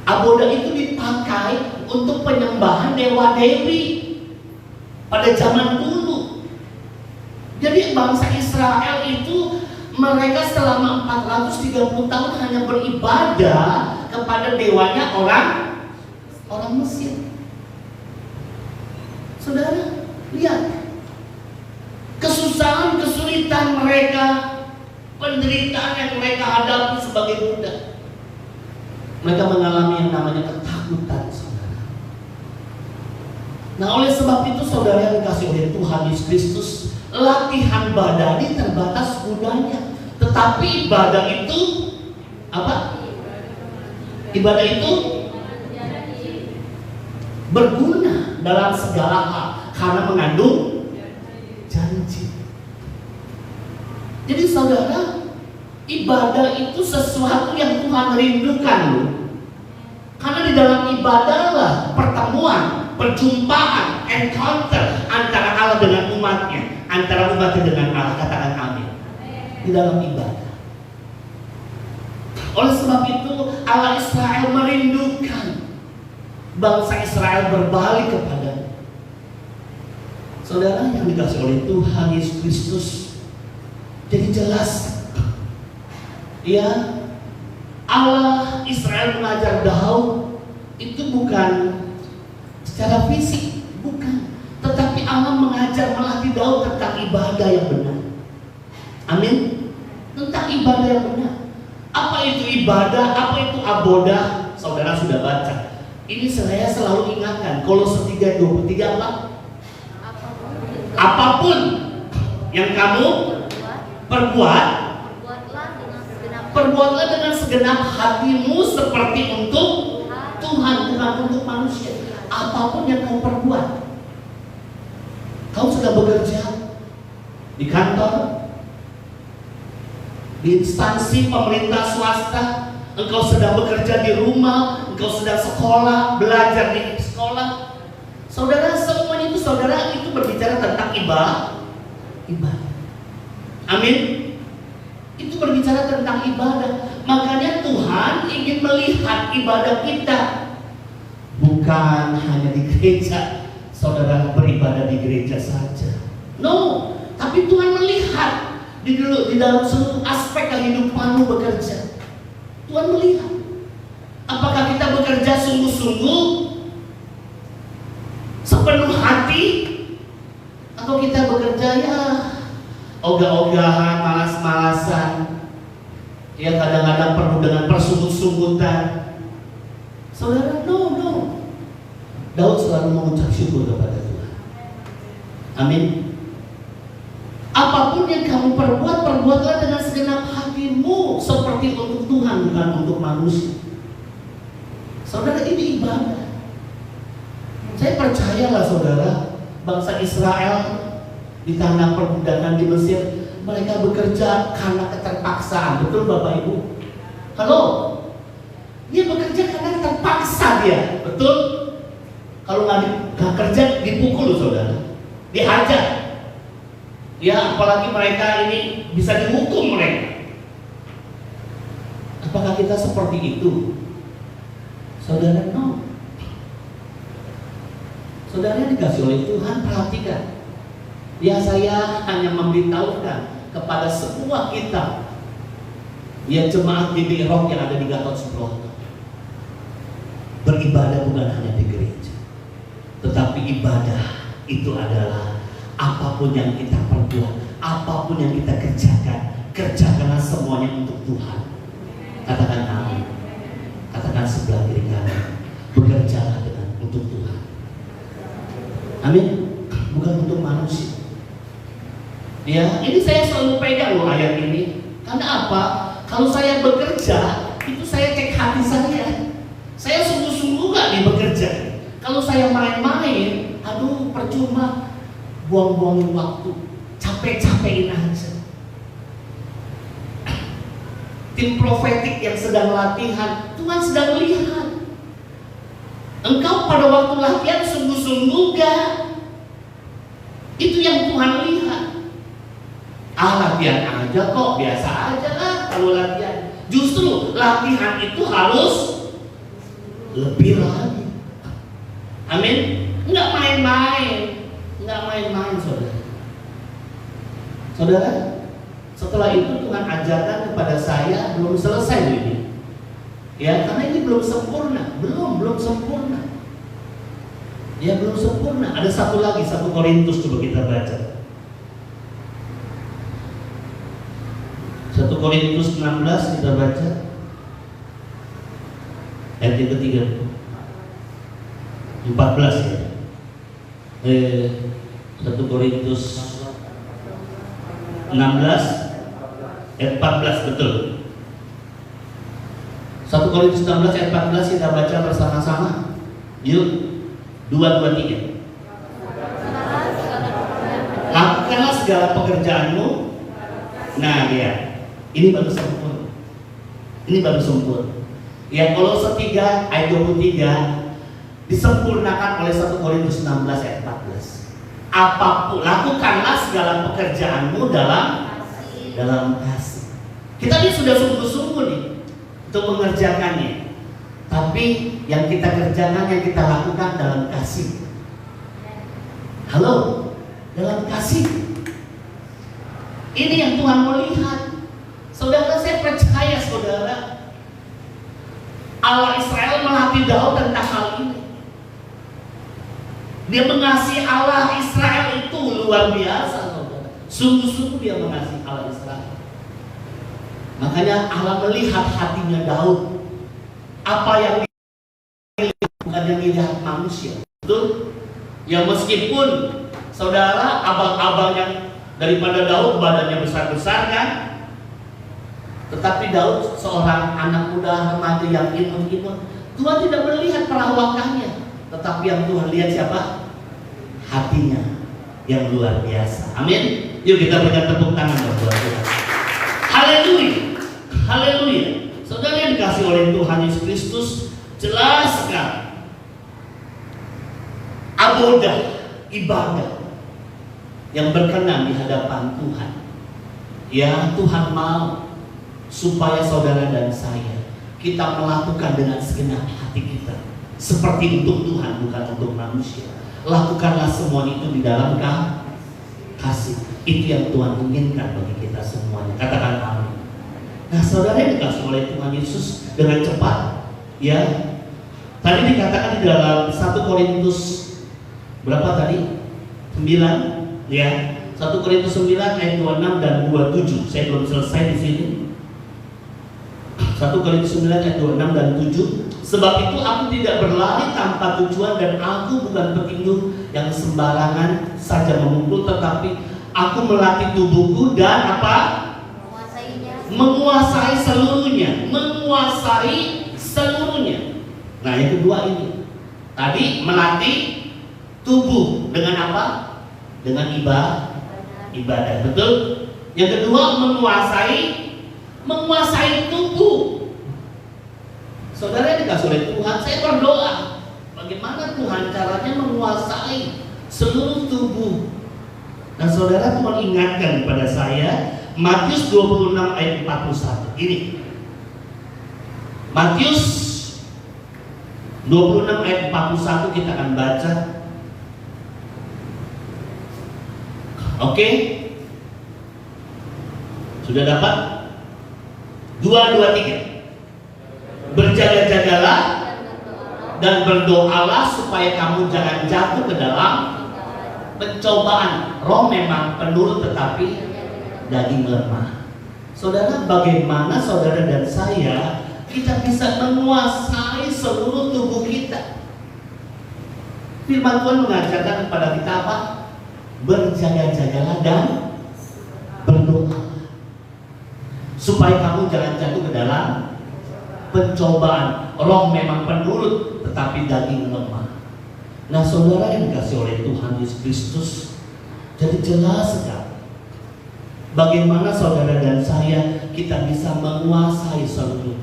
Abodah itu dipakai untuk penyembahan dewa dewi pada zaman dulu. Jadi bangsa Israel itu mereka selama 430 tahun hanya beribadah kepada dewanya orang Mesir. Saudara, lihat kesusahan, kesulitan mereka, penderitaan yang mereka hadapi sebagai budak. Mereka mengalami yang namanya ketakutan, saudara. Nah, oleh sebab itu, saudara yang dikasih oleh Tuhan Yesus Kristus, latihan badani terbatas gunanya. Tetapi ibadah itu apa? Ibadah itu berguna dalam segala hal karena mengandung janji. Jadi saudara, ibadah itu sesuatu yang Tuhan rindukan loh. Karena di dalam ibadahlah pertemuan, perjumpaan, encounter antara Allah dengan umatnya, antara umatnya dengan Allah. Katakan amin. Di dalam ibadah. Oleh sebab itu Allah Israel merindukan bangsa Israel berbalik kepadanya. Saudara yang dikasih oleh Tuhan Yesus Kristus, jadi jelas ya, Allah Israel mengajar Daud itu bukan secara fisik, bukan, tetapi Allah mengajar, melatih Daud tentang ibadah yang benar. Amin. Tentang ibadah yang benar. Apa itu ibadah? Apa itu abodah? Saudara sudah baca. Ini saya selalu ingatkan. Kolose 3:23 apa? Apapun yang kamu perbuat, perbuatlah dengan segenap hatimu seperti untuk Tuhan, bukan untuk manusia. Apapun yang kau perbuat. Kau sudah bekerja di kantor, di instansi pemerintah swasta, engkau sedang bekerja di rumah, engkau sedang sekolah, belajar di sekolah. Saudara, semuanya itu saudara itu berbicara tentang ibadah. Amin. Itu berbicara tentang ibadah. Makanya Tuhan ingin melihat ibadah kita. Bukan hanya di gereja, saudara beribadah di gereja saja. No, tapi Tuhan melihat di dalam seluruh aspek kehidupanmu bekerja. Tuhan melihat apakah kita bekerja sungguh-sungguh, sepenuh hati, atau kita bekerja ya ogah-ogahan, malas-malasan, ya kadang-kadang penuh dengan persungut-sungutan. Saudara, no. Daud selalu mengucap syukur kepada Tuhan. Amin. Apapun yang kamu perbuat, perbuatlah dengan segenap hatimu seperti untuk Tuhan, bukan untuk manusia. Saudara, ini ibadah. Saya percayalah saudara, bangsa Israel di tanah perbudakan di Mesir, mereka bekerja karena keterpaksaan. Betul Bapak Ibu? Halo? Dia bekerja karena terpaksa dia. Betul? Kalau nggak kerja dipukul saudara, dihajar. Ya, apalagi mereka ini bisa dihukum mereka. Apakah kita seperti itu? Saudara, no. Saudara dikasih oleh Tuhan, perhatikan. Ya, saya hanya memberitahukan kepada semua kita, ya jemaat GBI Rock yang ada di Gatot Subroto, beribadah bukan hanya di gereja, tetapi ibadah itu adalah apapun yang kita perbuat, apapun yang kita kerjakan, kerjakanlah semuanya untuk Tuhan. Katakan amin. Katakan sebelah kiri kanan, bekerjalah untuk Tuhan. Amin. Bukan untuk manusia. Ya, ini saya selalu pegang loh ayat ini. Karena apa? Kalau saya bekerja, itu saya cek hati saya. Saya sungguh-sungguh gak nih bekerja. Kalau saya main-main, aduh percuma, buang-buangin waktu, capek-capekin aja. Tim profetik yang sedang latihan, Tuhan sedang melihat. Engkau pada waktu latihan sungguh-sungguh gak? Itu yang Tuhan lihat. Latihan aja kok, biasa aja lah kalau latihan. Justru latihan itu harus lebih lagi. Amin. Enggak main-main, saudara. Saudara, setelah itu Tuhan ajarkan kepada saya, belum selesai ini. Ya, karena ini belum sempurna, belum sempurna. Ya, belum sempurna. Ada satu lagi, 1 Korintus, coba kita baca. 1 Korintus 16 kita baca ayat yang ketiga, 14 ya. 1 Korintus 16 ayat 14, betul. 1 Korintus 16 ayat 14 kita baca bersama-sama. Yuk, 2, 2, 3. Lakukanlah segala pekerjaanmu. Nah, ya. Ini baru sempurna. Ya, Kolose 3 ayat 23 disempurnakan oleh 1 Korintus 16 ayat 14. Apapun, lakukanlah segala pekerjaanmu dalam kasih. Kita ini sudah sungguh-sungguh nih untuk mengerjakannya. Tapi yang kita kerjakan, yang kita lakukan dalam kasih. Halo, dalam kasih. Ini yang Tuhan mau lihat. Saudara, saya percaya saudara, Allah Israel melatih Daud tentang hal ini. Dia mengasihi Allah Israel itu luar biasa, saudara. Sungguh-sungguh dia mengasihi Allah Israel. Makanya Allah melihat hatinya Daud. Apa yang bukan yang dilihat manusia. Betul? Ya meskipun saudara abang-abang yang daripada Daud badannya besar-besar kan, tetapi Daud seorang anak muda remaja yang imun-imun. Tuhan tidak melihat perawakannya, tetapi yang Tuhan lihat siapa? Hatinya yang luar biasa. Amin. Yuk kita berikan tepuk tangan buat Tuhan. Haleluya. Haleluya. Saudara yang dikasih oleh Tuhan Yesus Kristus, jelas sekali abodah, ibadah yang berkenan di hadapan Tuhan. Ya, Tuhan mau supaya saudara dan saya kita melakukan dengan segenap hati kita, seperti untuk Tuhan, bukan untuk manusia. Lakukanlah semua itu di dalam kasih. Itu yang Tuhan inginkan bagi kita semuanya. Katakan amin. Nah, saudara yang dikasih oleh Tuhan Yesus, dengan cepat, ya. Tadi dikatakan di dalam 1 Korintus berapa tadi? 9, ya. 1 Korintus 9 ayat 26 dan 27. Saya belum selesai di sini. 1 Korintus 9 ayat 26 dan 7. Sebab itu aku tidak berlari tanpa tujuan, dan aku bukan petinju yang sembarangan saja memukul, tetapi aku melatih tubuhku dan apa? Menguasai seluruhnya. Menguasai seluruhnya. Nah, yang kedua ini. Tadi melatih tubuh dengan apa? Dengan ibadah. Betul? Yang kedua menguasai tubuh. Saudara yang dikasih oleh Tuhan, saya berdoa bagaimana Tuhan caranya menguasai seluruh tubuh. Nah, saudara, Tuhan ingatkan kepada saya Matius 26 ayat 41. Ini Matius 26 ayat 41 kita akan baca. Oke? Sudah dapat? 2, 2, 3. Berjaga-jagalah dan berdoalah supaya kamu jangan jatuh ke dalam pencobaan. Roh memang penurut, tetapi daging lemah. Saudara, bagaimana saudara dan saya kita bisa menguasai seluruh tubuh kita? Firman Tuhan mengajarkan kepada kita apa? Berjaga-jagalah dan berdoa supaya kamu jangan jatuh ke dalam pencobaan. Roh memang penurut, tetapi daging lemah. Nah, saudara yang dikasih oleh Tuhan Yesus Kristus, jadi jelas sekali bagaimana saudara dan saya kita bisa menguasai seluruh.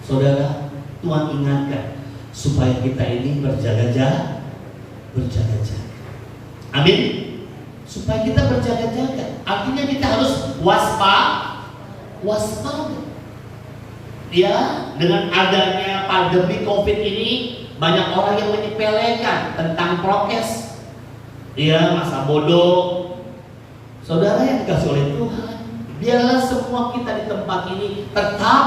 Saudara, Tuhan ingatkan supaya kita ini berjaga-jaga. Amin. Supaya kita berjaga-jaga. Artinya kita harus waspada. Ya, dengan adanya pandemi COVID ini, banyak orang yang menyepelekan tentang prokes. Ya, masa bodoh. Saudara yang dikasih oleh Tuhan, biarlah semua kita di tempat ini tetap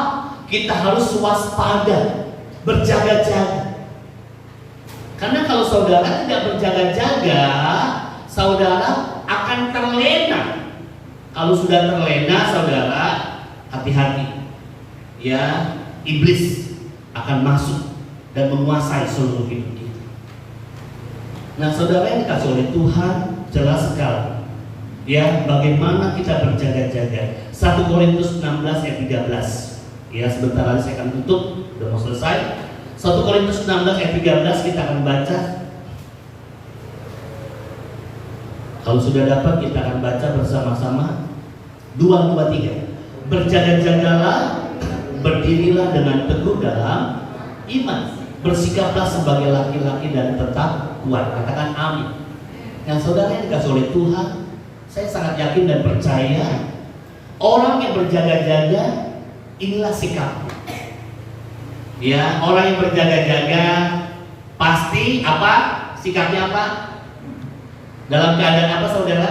kita harus waspada, berjaga-jaga. Karena kalau saudara tidak berjaga-jaga, saudara akan terlena. Kalau sudah terlena, saudara, hati-hati. Ya, iblis akan masuk dan menguasai seluruh hidup kita. Nah, saudara yang dikasih oleh Tuhan, jelas sekali ya bagaimana kita berjaga-jaga. 1 Korintus 16 ayat 13. Ya, sebentar lagi saya akan tutup, udah mau selesai. 1 Korintus 16 ayat 13 kita akan baca. Kalau sudah dapat kita akan baca bersama-sama. 2, 2, 3. Berjaga-jagalah, berdirilah dengan teguh dalam iman, bersikaplah sebagai laki-laki dan tetap kuat. Katakan amin. Yang saudara yang dikasih oleh Tuhan, saya sangat yakin dan percaya orang yang berjaga-jaga inilah sikap. Ya, orang yang berjaga-jaga pasti apa? Sikapnya apa? Dalam keadaan apa, saudara?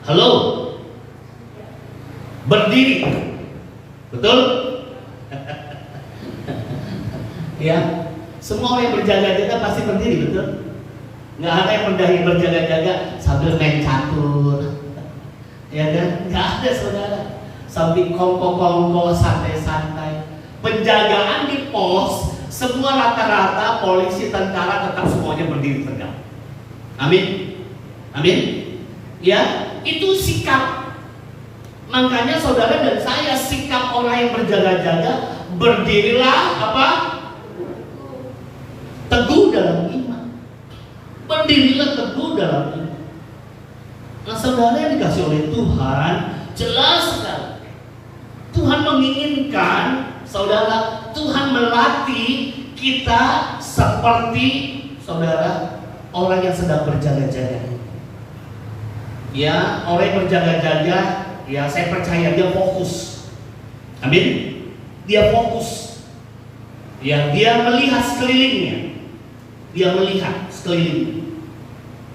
Halo? Berdiri. Betul? Ya, semua orang yang berjaga-jaga pasti berdiri, betul? Nggak ada yang berjaga-jaga sambil main catur, ya kan? Nggak ada, saudara. sambil kongko-kongko, santai-santai. Penjagaan di pos, semua rata-rata polisi, tentara tetap semuanya berdiri tegak. Amin. Amin. Ya, itu sikap. Makanya saudara dan saya, sikap orang yang berjaga-jaga, berdirilah apa? Teguh dalam iman. Berdirilah teguh dalam iman. Nah, saudara yang dikasih oleh Tuhan, jelas sekali Tuhan menginginkan, saudara, Tuhan melatih kita seperti, saudara, orang yang sedang berjaga-jaga. Ya, orang yang berjaga-jaga, ya saya percaya dia fokus. Amin. Dia fokus. Ya, dia melihat sekelilingnya. Dia melihat sekelilingnya.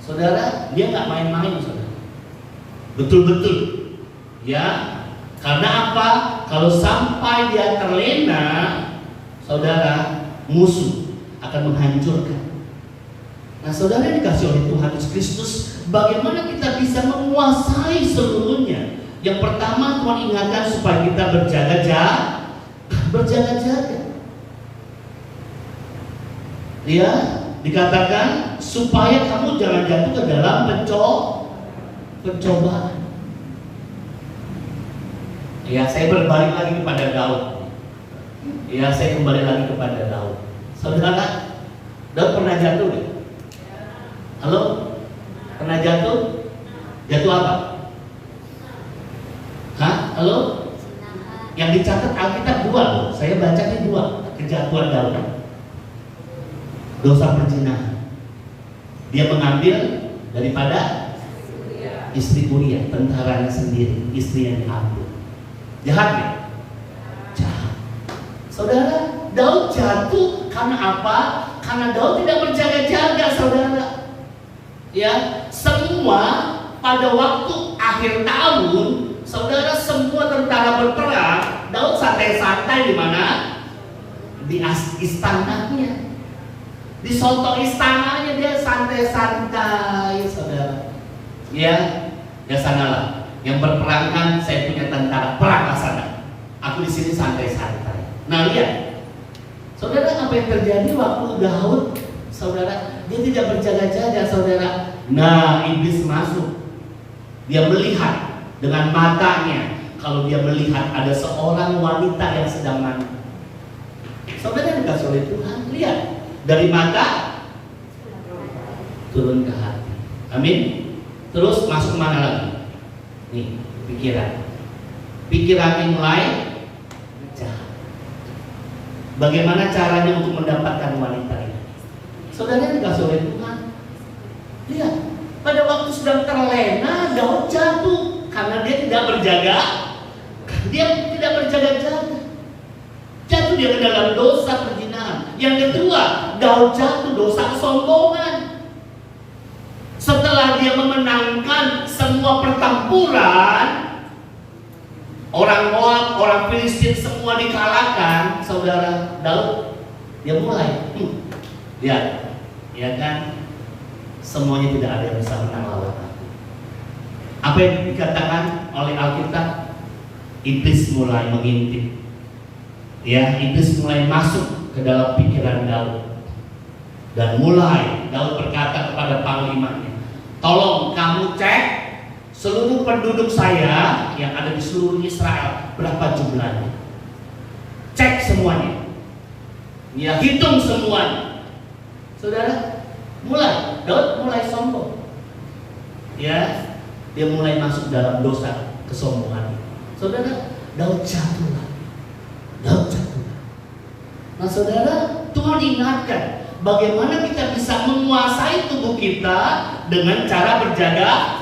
Saudara, dia nggak main-main, saudara. Betul-betul. Ya, karena apa? Kalau sampai dia terlena, saudara, musuh akan menghancurkan. Nah, saudara yang dikasih oleh Tuhan Yesus Kristus, bagaimana kita bisa menguasai seluruhnya? Yang pertama, Tuhan ingatkan supaya kita berjaga-jaga. Ya, dikatakan supaya kamu jangan jatuh ke dalam pencobaan. Ya, saya berbalik lagi kepada Daud. Ya, saya kembali lagi kepada Daud. Saudara, Daud pernah jatuh gak? Halo? Pernah jatuh? Jatuh apa? Hah? Halo? Yang dicatat Alkitab 2 loh. Saya bacanya 2 kejatuhan Daud. Dosa perzinahan. Dia mengambil daripada istri Uria, tentaranya sendiri, istri yang diambil. Jahat ya? Jahat. Saudara, Daud jatuh karena apa? Karena Daud tidak berjaga-jaga, saudara. Ya, semua pada waktu akhir tahun, saudara, semua tentara berperang, Daud santai-santai di mana? Di istananya. Di soto istananya dia santai-santai, saudara. Ya, ya sanalah. Yang berperang kan saya punya tentara, perang ke sana. Aku di sini santai-santai. Nah, lihat. Saudara, apa yang terjadi waktu Daud, saudara, dia tidak berjaga-jaga, saudara. Nah, iblis masuk. Dia melihat dengan matanya. Kalau dia melihat ada seorang wanita yang sedang mandi. Saudara dikasih oleh Tuhan, lihat. Dari mata turun ke hati. Amin. Terus masuk mana lagi? Nih, pikiran. Pikirannya mulai jahat. Bagaimana caranya untuk mendapatkan wanita ini? Saudara dikasih oleh Tuhan. Lihat, pada waktu sedang terlena, Daud jatuh karena dia tidak berjaga. Dia tidak berjaga-jaga. Jatuh dia ke dalam dosa perzinahan. Yang kedua, Daud jatuh dosa kesombongan. Setelah dia memenangkan semua pertempuran, orang Moab, orang Filistin semua dikalahkan, saudara, Daud dia mulai, lihat, ya kan, semuanya tidak ada yang bisa menang lawan aku. Apa yang dikatakan oleh Alkitab? Iblis mulai mengintip. Ya, iblis mulai masuk ke dalam pikiran Daud. Dan mulai Daud berkata kepada panglimanya, tolong kamu cek seluruh penduduk saya yang ada di seluruh Israel, berapa jumlahnya. Cek semuanya. Ya, hitung semuanya. Saudara, Daud mulai sombong. Ya, dia mulai masuk dalam dosa kesombongan. Saudara, Daud jatuh lagi. Nah, saudara, Tuhan ingatkan bagaimana kita bisa menguasai tubuh kita dengan cara berjaga-jaga.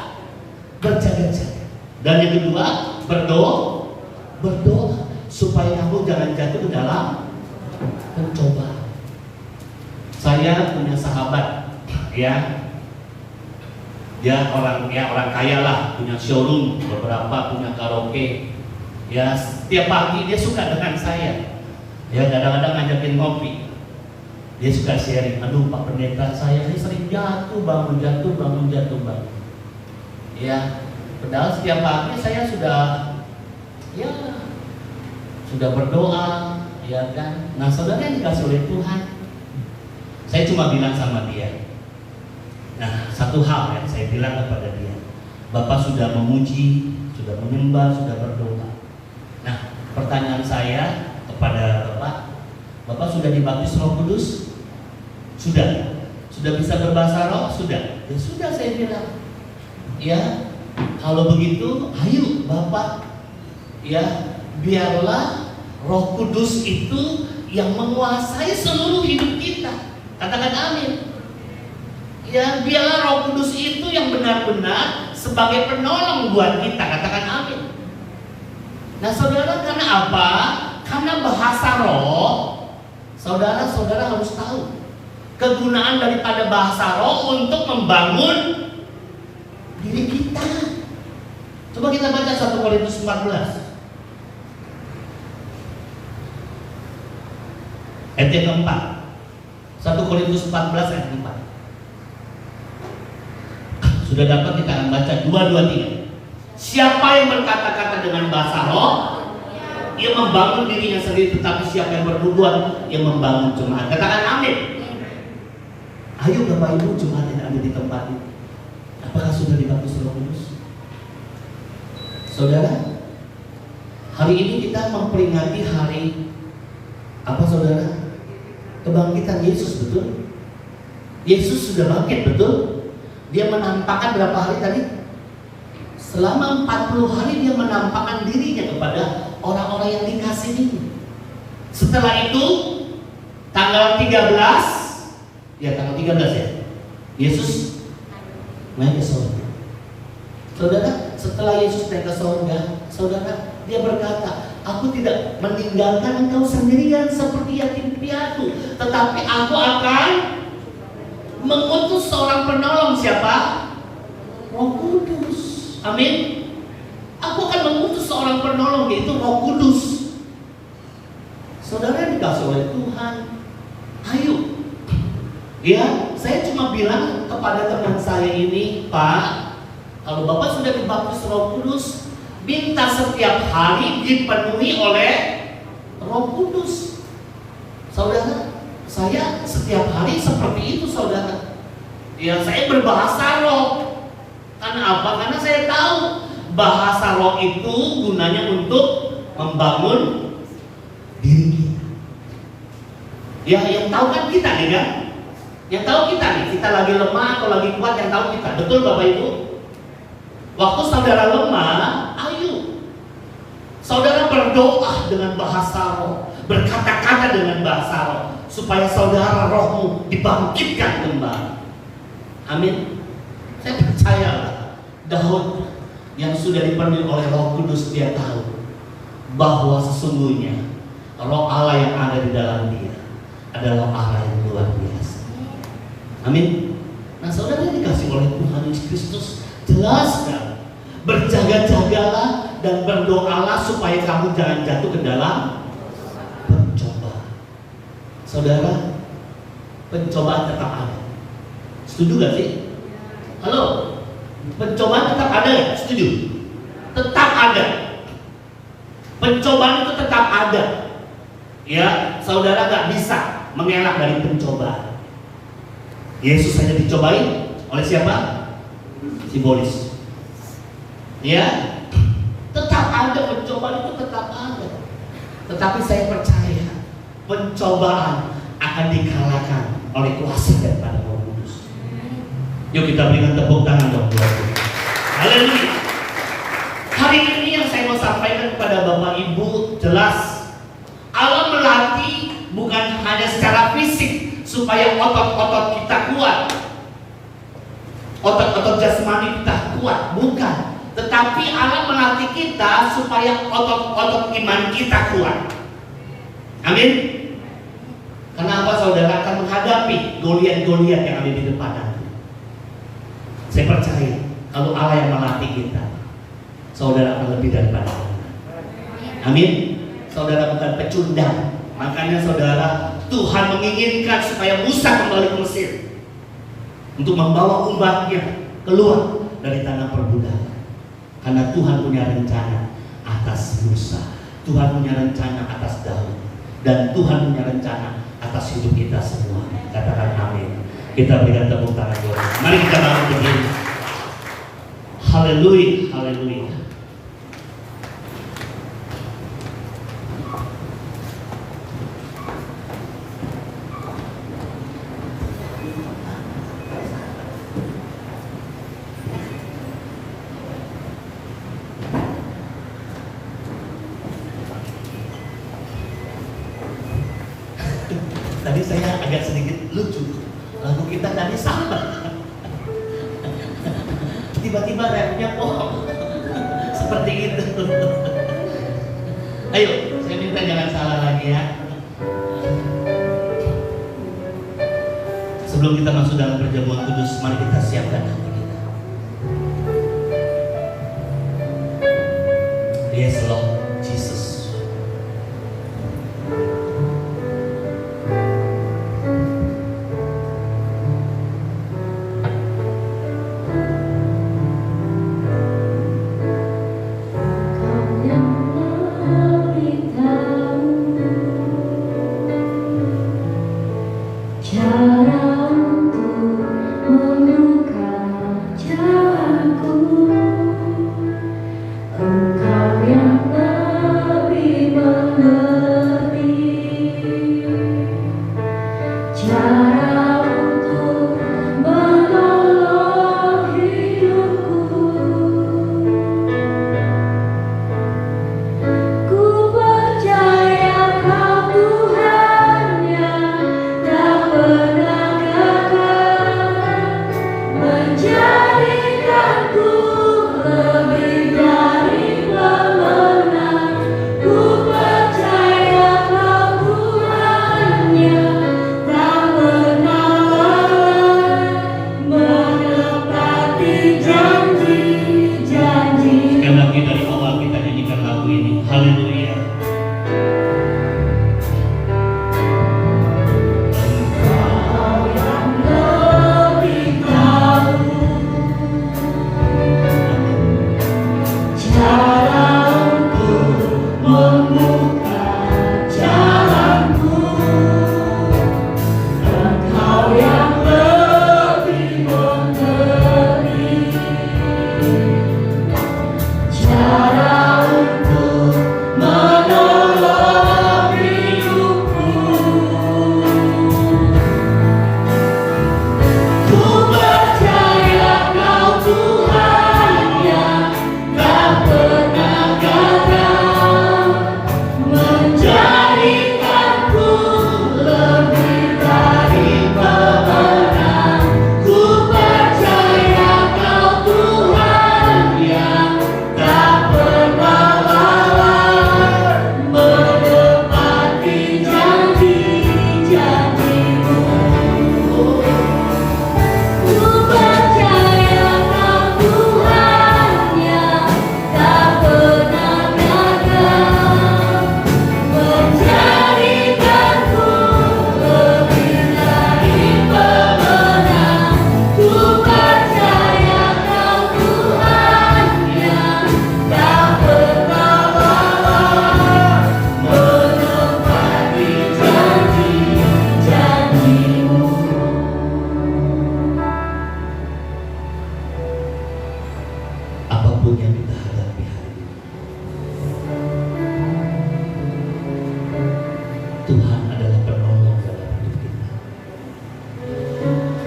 Dan yang kedua, berdoa supaya kamu jangan jatuh ke dalam pencobaan. Saya punya sahabat, ya, dia orang kaya lah, punya showroom, beberapa punya karaoke. Ya, setiap pagi dia suka dengan saya. Ya, kadang-kadang ngajakin ngopi. Dia suka sharing, aduh Pak Pendeta, saya ini sering bangun jatuh. Ya, padahal setiap pagi saya sudah, ya sudah berdoa, ya kan? Nah, saudara yang dikasih oleh Tuhan, saya cuma bilang sama dia. Nah, satu hal yang saya bilang kepada dia, Bapak sudah memuji, sudah menyembah, sudah berdoa. Nah, pertanyaan saya kepada Bapak sudah dibaptis Roh Kudus? Sudah. Sudah bisa berbahasa roh? Sudah. Ya sudah, saya bilang. Ya, kalau begitu, ayo Bapak, ya, biarlah Roh Kudus itu yang menguasai seluruh hidup kita. Katakan amin. Ya, biarlah Roh Kudus itu yang benar-benar sebagai penolong buat kita. Katakan amin. Nah, saudara, karena apa? Karena bahasa roh, saudara harus tahu kegunaan daripada bahasa roh untuk membangun diri kita. Coba kita baca 1 Korintus 14 ayat yang keempat. 1 Korintus 14 ayat 4. Sudah dapat, kita akan baca 2, 2, 3. Siapa yang berkata-kata dengan bahasa roh, ia membangun dirinya sendiri, tetapi siapa yang bernubuat, ia membangun jemaat. Katakan amin. Ayo Bapak Ibu jemaat yang ada di tempat ini, apakah sudah dibaptis Roh Kudus? Saudara, hari ini kita memperingati hari apa, saudara? Kebangkitan Yesus, betul? Yesus sudah bangkit, betul? Dia menampakkan berapa hari tadi? Selama 40 hari dia menampakkan dirinya kepada orang-orang yang dikasihi. Setelah itu tanggal 13, ya tanggal 13 ya, Yesus naik ke surga. Saudara, setelah Yesus naik ke surga, saudara, dia berkata, aku tidak meninggalkan engkau sendirian seperti yatim piatu, tetapi aku akan mengutus seorang penolong. Siapa? Roh Kudus. Amin. Aku akan mengutus seorang penolong, yaitu Roh Kudus. Saudara yang dikasih oleh Tuhan, ayo. Ya, saya cuma bilang kepada teman saya ini, Pak, kalau Bapak sudah dibaptis Roh Kudus, minta setiap hari dipenuhi oleh Roh Kudus. Saudara, saya setiap hari seperti itu, saudara. Ya, saya berbahasa roh. Karena apa? Karena saya tahu bahasa roh itu gunanya untuk membangun diri kita. Ya, yang tahu kan kita nih kan? Yang tahu kita nih, kita lagi lemah atau lagi kuat, yang tahu kita. Betul Bapak Ibu? Waktu saudara lemah, ayo saudara berdoa dengan bahasa roh, berkata-kata dengan bahasa roh, supaya saudara rohmu dibangkitkan kembali. Amin. Saya percaya Daud yang sudah dipenuhi oleh Roh Kudus, dia tahu bahwa sesungguhnya Roh Allah yang ada di dalam dia adalah Allah yang luar biasa. Amin. Nah, saudara dikasih oleh Tuhan Yesus Kristus, jelas kan? Berjaga-jagalah dan berdoalah supaya kamu jangan jatuh ke dalam pencobaan. Saudara, pencobaan tetap ada. Setuju gak sih? Halo? Pencobaan tetap ada ya? Setuju? Tetap ada. Pencobaan itu tetap ada. Ya, saudara gak bisa mengelak dari pencobaan. Yesus hanya dicobai oleh siapa? Simbolis. Ya, tetap ada pencobaan, itu tetap ada. Tetapi saya percaya pencobaan akan dikalahkan oleh kuasa daripada Roh Kudus. Yuk kita berikan tepuk tangan dong buat Tuhan. Haleluya. Hari ini yang saya mau sampaikan kepada Bapak Ibu, jelas Allah melatih bukan hanya secara fisik supaya otot-otot kita kuat, otot-otot jasmani kita kuat, bukan. Tetapi Allah melatih kita supaya otot-otot iman kita kuat. Amin. Kenapa saudara akan menghadapi Goliat-Goliat yang ada di depan nanti? Saya percaya kalau Allah yang melatih kita, saudara akan lebih daripada kita. Amin. Saudara bukan pecundang. Makanya saudara, Tuhan menginginkan supaya Musa kembali ke Mesir untuk membawa umatnya keluar dari tanah perbudakan. Karena Tuhan punya rencana atas Musa, Tuhan punya rencana atas Daud, dan Tuhan punya rencana atas hidup kita semua. Katakan amin. Kita berikan tepuk tangan buat Tuhan. Mari kita bangun berdiri. Haleluya, haleluya. Tadi saya agak sedikit lucu. Lagu kita tadi sama. Tiba-tiba rapnya pohon. Seperti itu. Ayo, saya minta jangan salah lagi ya. Sebelum kita masuk dalam perjamuan kudus, mari kita siapkan hati kita. Yes Lord Jesus.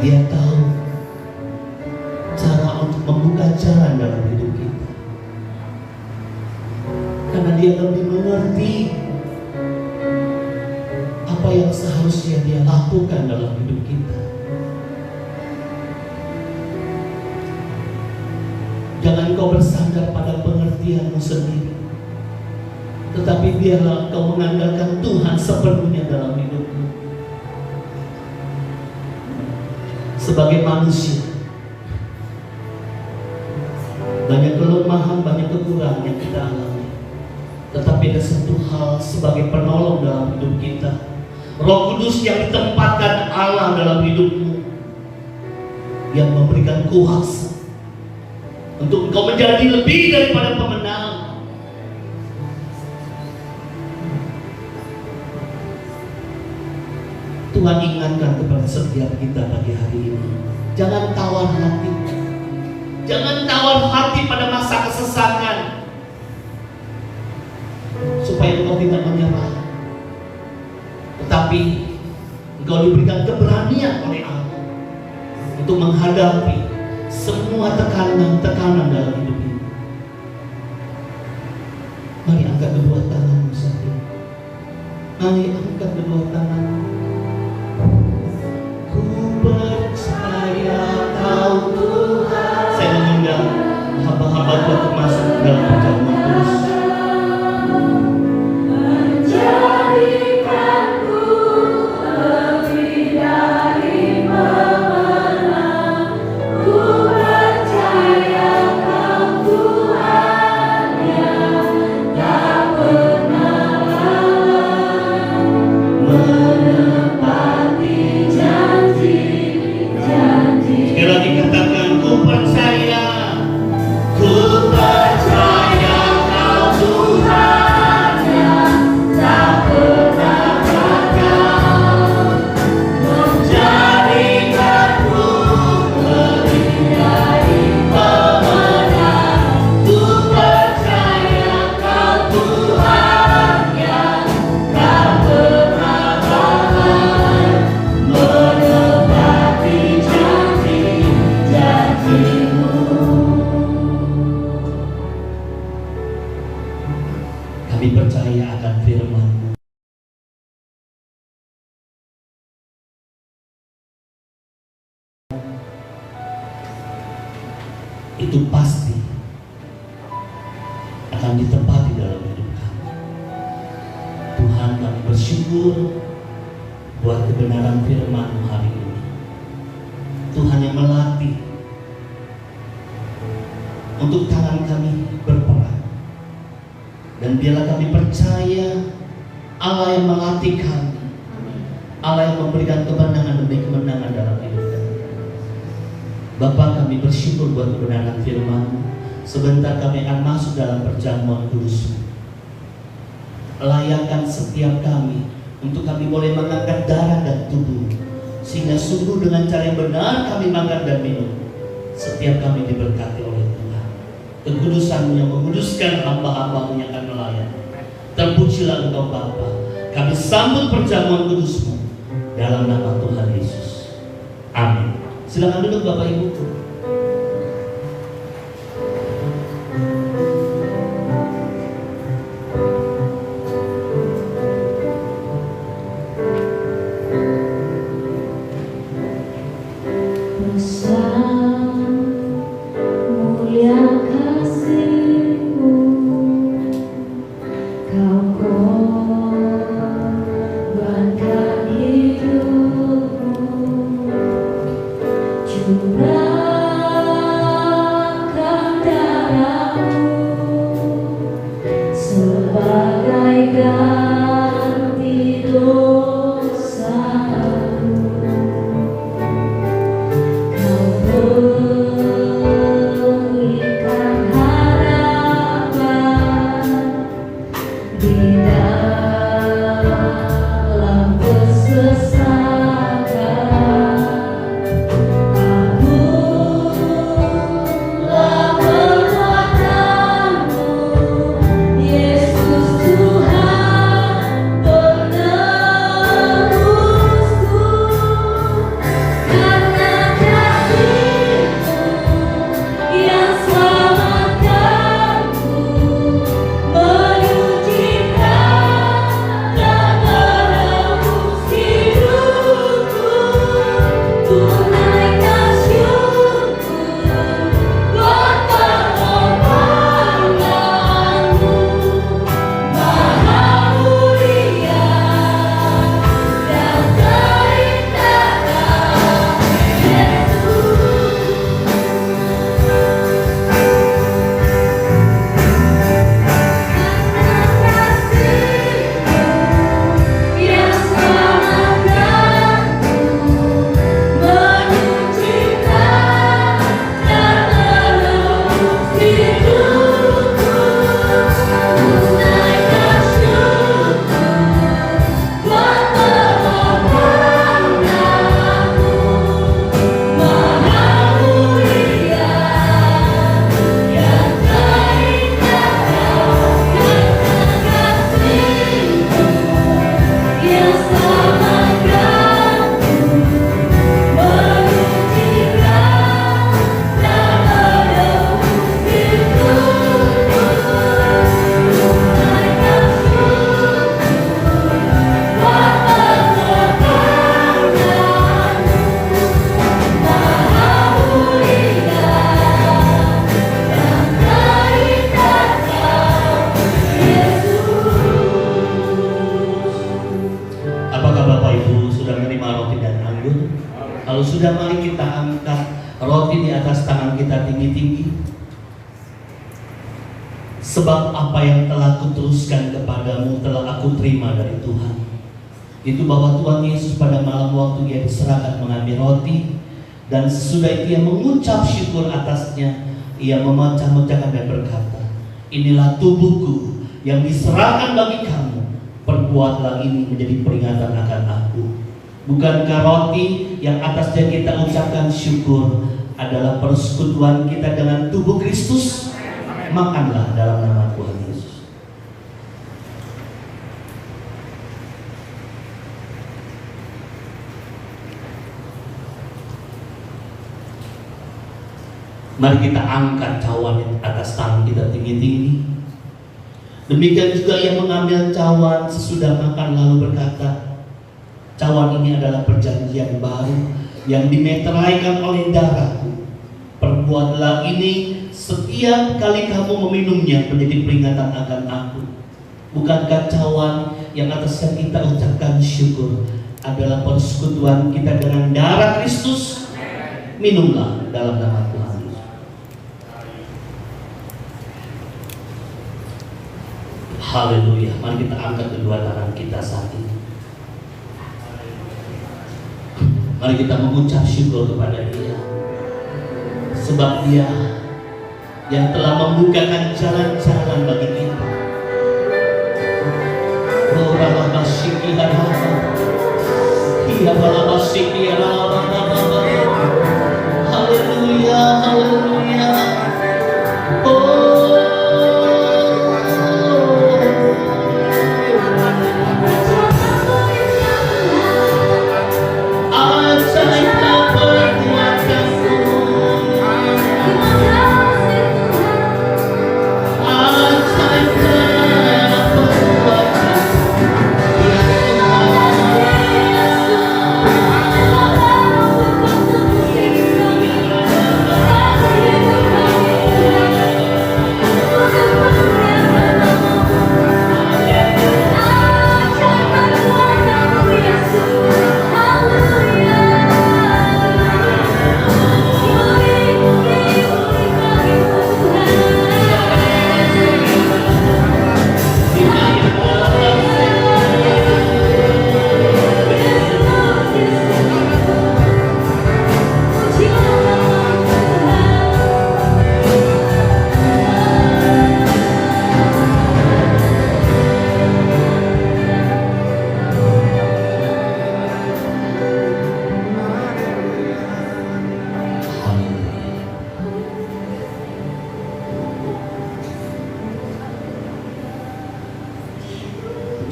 Dia tahu cara untuk membuka jalan dalam hidup kita, karena dia lebih mengerti apa yang seharusnya dia lakukan dalam hidup kita. Jangan kau bersandar pada pengertianmu sendiri, tetapi biarlah kau mengandalkan Tuhan sepenuhnya dalam hidupmu. Sebagai manusia, banyak kelemahan, banyak kekurangan yang kita alami, tetapi ada satu hal sebagai penolong dalam hidup kita, Roh Kudus yang ditempatkan Allah dalam hidupmu, yang memberikan kuasa untuk engkau menjadi lebih daripada pemenang. Tuhan ingatkan kepada setiap kita pagi hari ini, jangan tawar hati. Jangan tawar hati pada masa kesesakan, supaya engkau tidak menyerah. Tetapi engkau diberikan keberanian oleh Allah untuk menghadapi semua tekanan-tekanan dalam hidup ini. Mari angkat kedua tanganmu saat ini. Mari angkat kedua tanganmu. Ku percaya Kau Tuhan. Saya mengundang hamba-hamba Tuhan untuk masuk dalam perjamuan kudus. Kami percaya akan firman-Mu. Itu pasti akan ditepati dalam hidup kami. Tuhan, kami bersyukur buat kebenaran firman-Mu hari ini. Tuhan yang melatih untuk tangan kami berperang. Dan biarlah kami percaya Allah yang melatih kami, Allah yang memberikan kemenangan demi kemenangan dalam hidup kami. Bapa, kami bersyukur buat kebenaran firman. Sebentar kami akan masuk dalam perjamuan kudus. Layakkan setiap kami untuk kami boleh mengangkat darah dan tubuh, sehingga sungguh dengan cara yang benar kami makan dan minum. Setiap kami diberkati oleh Tuhan. Kekudusan-Mu yang menguduskan hamba-hamba-Mu yang akan melayani. Terpujilah Engkau Bapa. Kami sambut perjamuan kudus-Mu dalam nama Tuhan Yesus. Amin. Silakan duduk Bapak Ibu. Tidak Kalau sudah, mari kita angkat roti di atas tangan kita tinggi-tinggi. Sebab apa yang telah kuteruskan kepadamu telah aku terima dari Tuhan. Itu bahwa Tuhan Yesus pada malam waktu Dia diserahkan mengambil roti, dan sesudah itu Ia mengucap syukur atasnya. Ia memecah-mecahkan dan berkata, inilah tubuhku yang diserahkan bagi kamu. Perbuatlah ini menjadi peringatan akan aku. Bukankah roti yang atasnya kita ucapkan syukur adalah persekutuan kita dengan tubuh Kristus? Makanlah dalam nama Tuhan Yesus. Mari kita angkat cawan di atas tangan kita tinggi-tinggi. Demikian juga Ia mengambil cawan sesudah makan lalu berkata, cawan ini adalah perjanjian baru yang dimeteraikan oleh darahku. Perbuatlah ini setiap kali kamu meminumnya menjadi peringatan akan aku. Bukankah cawan yang atasnya kita ucapkan syukur adalah persekutuan kita dengan darah Kristus? Minumlah dalam nama Tuhan Yesus. Haleluya. Mari kita angkat kedua tangan kita saat ini. Mari kita mengucap syukur kepada Dia, sebab Dia yang telah membukakan jalan-jalan bagi kita. Haleluya, haleluya.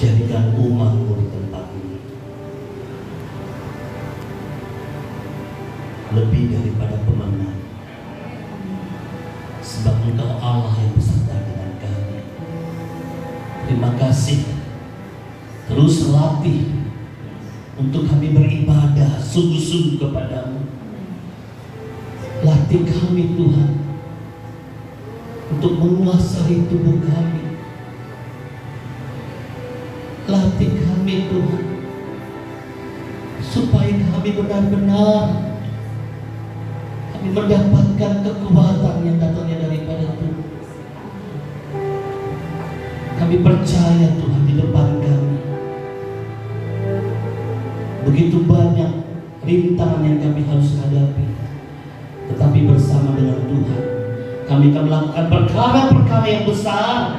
Jadikan umat-Mu di tempat ini lebih daripada pemenang, sebab Engkau Allah yang beserta dengan kami. Terima kasih. Terus latih untuk kami beribadah sungguh-sungguh kepada-Mu. Latih kami Tuhan untuk menguasai tubuh kami. Latih kami Tuhan supaya kami benar-benar kami mendapatkan kekuatan yang datangnya daripada Tuhan. Kami percaya Tuhan di depan kami begitu banyak rintangan yang kami harus hadapi, tetapi bersama dengan Tuhan kami akan melakukan perkara-perkara yang besar.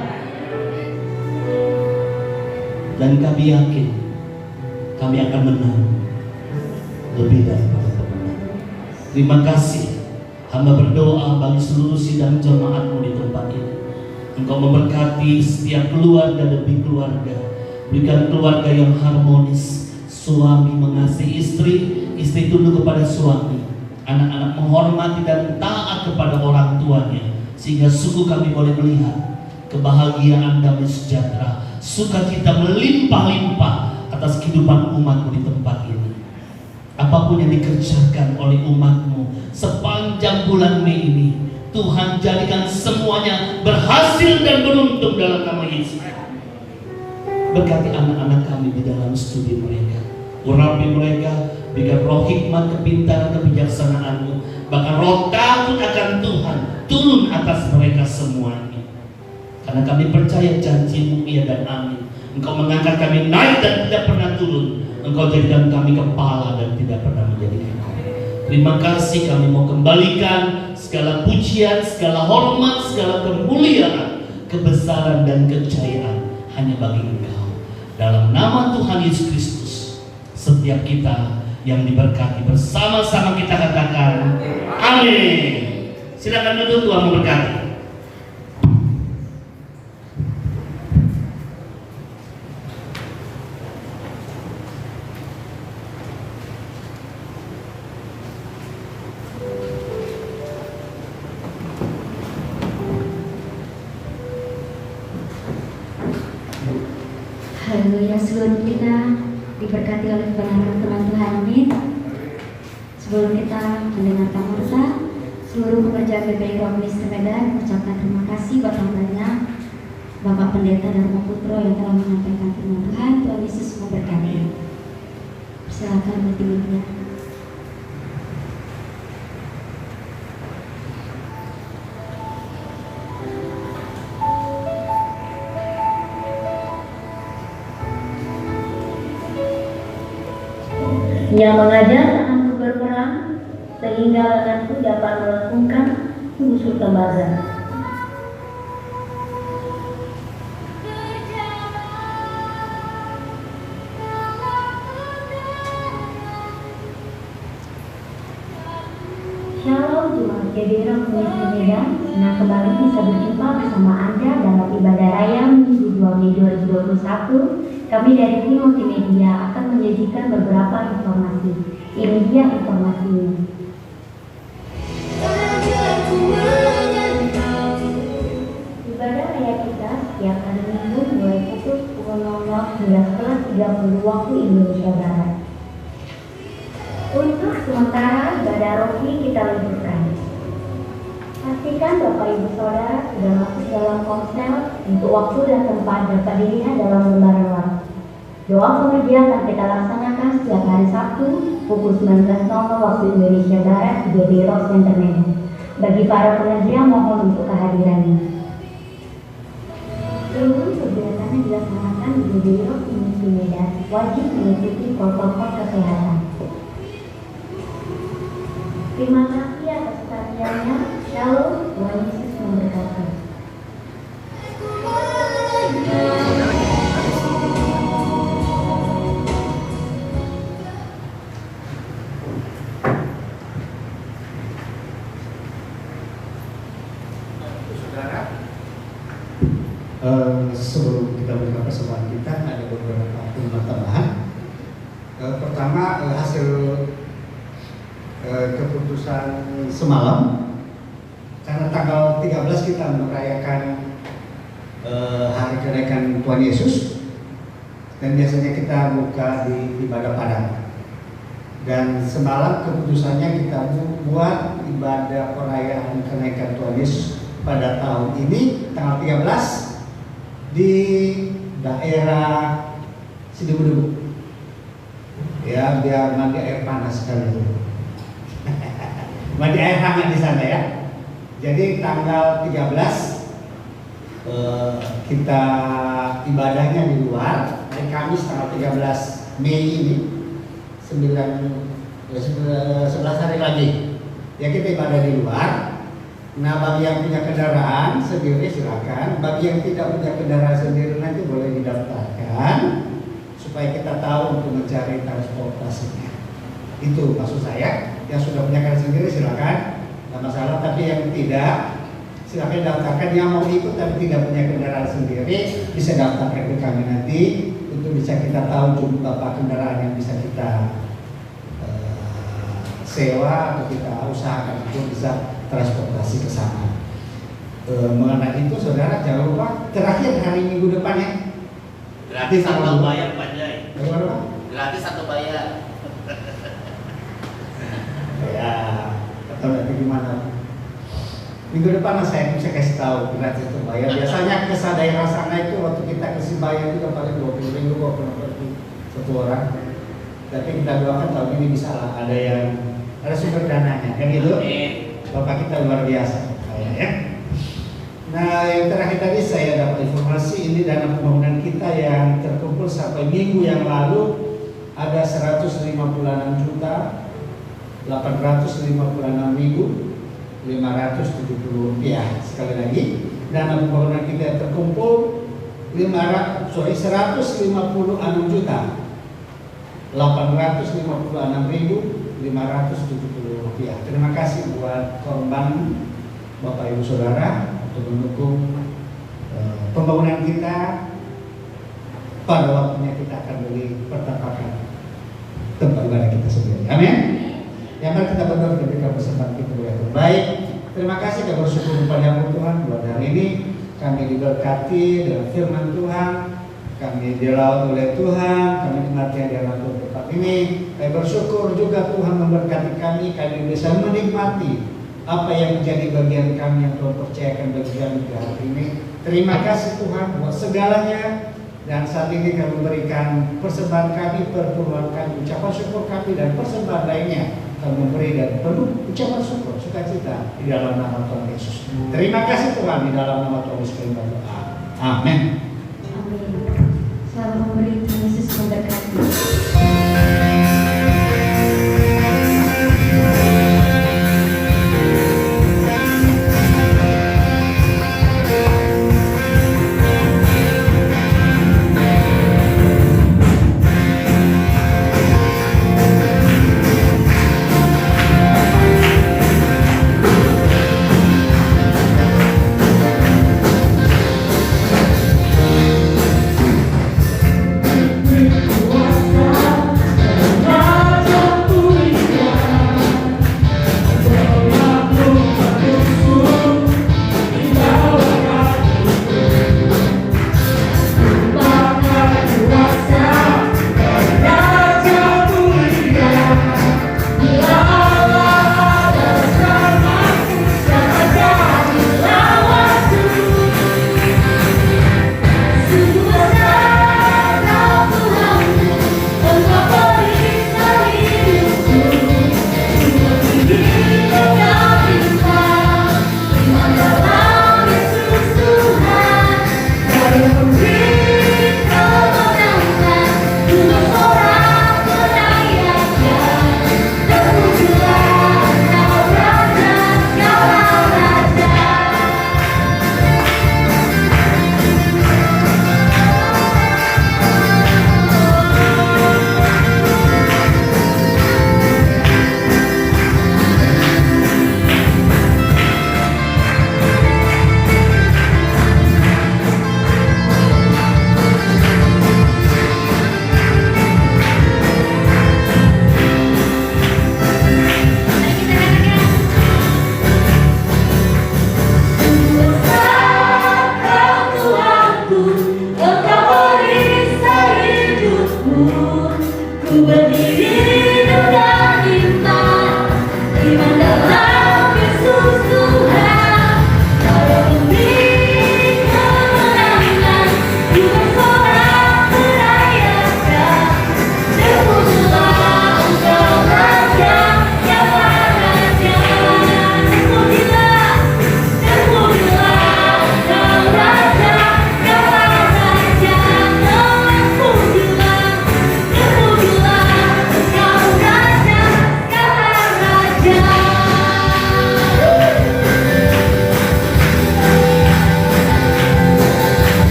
Dan kami yakin kami akan menang lebih daripada pemenang. Terima kasih. Hamba berdoa bagi seluruh sidang jemaat-Mu di tempat ini. Engkau memberkati setiap keluarga demi keluarga. Berikan keluarga yang harmonis. Suami mengasihi istri, istri tunduk kepada suami, anak-anak menghormati dan taat kepada orang tuanya, sehingga suku kami boleh melihat kebahagiaan damai sejahtera, sukacita melimpah-limpah atas kehidupan umat-Mu di tempat ini. Apapun yang dikerjakan oleh umat-Mu sepanjang bulan Mei ini, Tuhan jadikan semuanya berhasil dan beruntung dalam nama Yesus. Berkati anak-anak kami di dalam studi mereka. Urapi mereka, berikan roh hikmat, kepintaran, kebijaksanaan-Mu. Bahkan roh takut akan Tuhan turun atas mereka semuanya. Karena kami percaya janji-Mu iya dan amin. Engkau mengangkat kami naik dan tidak pernah turun. Engkau jadikan kami kepala dan tidak pernah menjadi ekor. Terima kasih, kami mau kembalikan segala pujian, segala hormat, segala kemuliaan, kebesaran dan kejayaan hanya bagi Engkau. Dalam nama Tuhan Yesus Kristus, setiap kita yang diberkati bersama-sama kita katakan amin. Silakan duduk, Tuhan memberkati. Haleluya, seluruh kita diberkati oleh kebenaran firman Tuhan. Amin. Sebelum kita mendengarkan misa, seluruh pekerja GBI Komunis Medan mengucapkan terima kasih buat hambanya Bapak Pendeta Dharma Putro yang telah menyampaikan firman Tuhan. Tuhan Yesus memberkati. Silakan multimedia. Yang mengajar anakku berperang, sehingga anakku dapat melengkungkan musuh tembaga. Shalom Jemaat GBI Komunis Medan, senang kembali bisa berjumpa bersama Anda dalam ibadah raya Minggu 2 Mei 2021. Kami dari tim multimedia akan menyajikan beberapa informasi. Ini dia informasinya. Ibadah raya kita setiap hari Minggu mulai pukul 00 hingga 11.30 waktu Indonesia Barat. Untuk sementara ibadah rohani kita liburkan. Pastikan Bapak Ibu Saudara sudah masuk dalam ponsel untuk waktu dan tempat dapat dilihat dalam lembaran waktu. Doa pengerja akan kita laksanakan setiap hari Sabtu pukul 19.00 waktu Indonesia Barat di GBI Rock Center Medan. Bagi para pengerja mohon untuk kehadirannya. Seluruh kegiatan yang dilaksanakan di GBI Rock Indonesia Medan wajib mengikuti protokol kesehatan. Terima kasih atas perhatiannya. Shalom, Tuhan Yesus memberkati. Sebelum kita buka persembahan kita, ada beberapa pengumuman tambahan. Pertama, hasil keputusan semalam, karena tanggal 13 kita merayakan hari kenaikan Tuhan Yesus, dan biasanya kita buka di ibadah padang. Dan semalam keputusannya kita buat ibadah perayaan kenaikan Tuhan Yesus pada tahun ini tanggal 13 di daerah Sidebu, ya, biar mandi air panas sekali, mandi air hangat di sana ya. Jadi tanggal 13 kita ibadahnya di luar. Hari Kamis tanggal 13 Mei ini 11 hari lagi ya kita ibadah di luar. Nah, bagi yang punya kendaraan sendiri silakan. Bagi yang tidak punya kendaraan sendiri nanti boleh didaftarkan supaya kita tahu untuk mencari transportasinya. Itu maksud saya. Yang sudah punya kendaraan sendiri silakan, nggak masalah. Tapi yang tidak, silakan daftarkan. Yang mau ikut tapi tidak punya kendaraan sendiri bisa daftarkan ke kami nanti untuk bisa kita tahu jumlah kendaraan yang bisa kita sewa atau kita usahakan untuk bisa transportasi ke sana. Mengenai itu, saudara jangan lupa terakhir hari Minggu depan ya. Gratis atau bayar Pak Jai? Bagaimana Pak? Gratis atau bayar? Ya, atau nanti gimana? Minggu depan saya bisa kasih tahu gratis atau bayar. Biasanya ke daerah sana itu waktu kita kasih bayar itu paling 20.000 kalau pergi satu orang. Tapi kita doakan tahun ini bisa lah ada sumber dananya, kan gitu. Bapak kita luar biasa, ya. Nah, yang terakhir tadi saya dapat informasi ini dana pembangunan kita yang terkumpul sampai minggu yang lalu ada 156 juta 856.570 rupiah. Sekali lagi, dana pembangunan kita yang terkumpul 156 juta 856.570 rupiah. Terima kasih buat korban Bapak Ibu Saudara untuk mendukung pembangunan kita. Pada waktunya kita akan beli pertapakan tempat ibadah kita sendiri. Amin. Yang mari kita berdoa ketika bersama kita boleh terbaik. Terima kasih kita bersyukur kepada Tuhan buat hari ini kami diberkati dengan firman Tuhan, kami dilaut oleh Tuhan, kami dinikmati di dalam tempat ini. Kami bersyukur juga Tuhan memberkati kami bisa menikmati apa yang menjadi bagian kami yang Tuhan percayakan bagi kami di hari ini. Terima kasih Tuhan buat segalanya. Dan saat ini kami memberikan persembahan kami, perpuluhan kami, ucapan syukur kami dan persembahan lainnya kami memberi dan penuh ucapan syukur, sukacita di dalam nama Tuhan Yesus. Terima kasih Tuhan, di dalam nama Tuhan Yesus kami berdoa. Amin. Amin. Selamat memberi, Tuhan Yesus memberkati.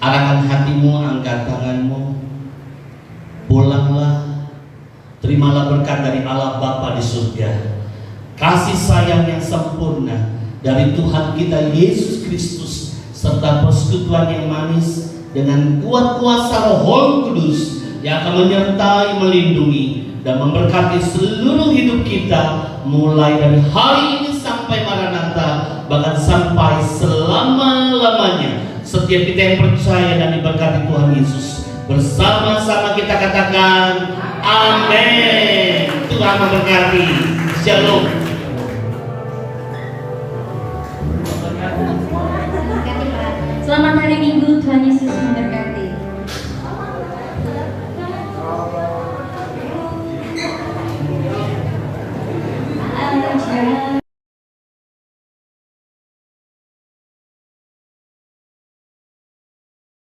Arahkan hatimu, angkat tanganmu. Pulanglah, terimalah berkat dari Allah Bapa di surga. Kasih sayang yang sempurna dari Tuhan kita Yesus Kristus serta persekutuan yang manis dengan kuat kuasa Roh Kudus yang akan menyertai, melindungi dan memberkati seluruh hidup kita mulai dari hari ini sampai Maranatha, bahkan sampai selama-lamanya. Setiap kita yang percaya dan diberkati Tuhan Yesus, bersama-sama kita katakan amin. Tuhan Tuhan memberkati. Shalom. Selamat hari Minggu.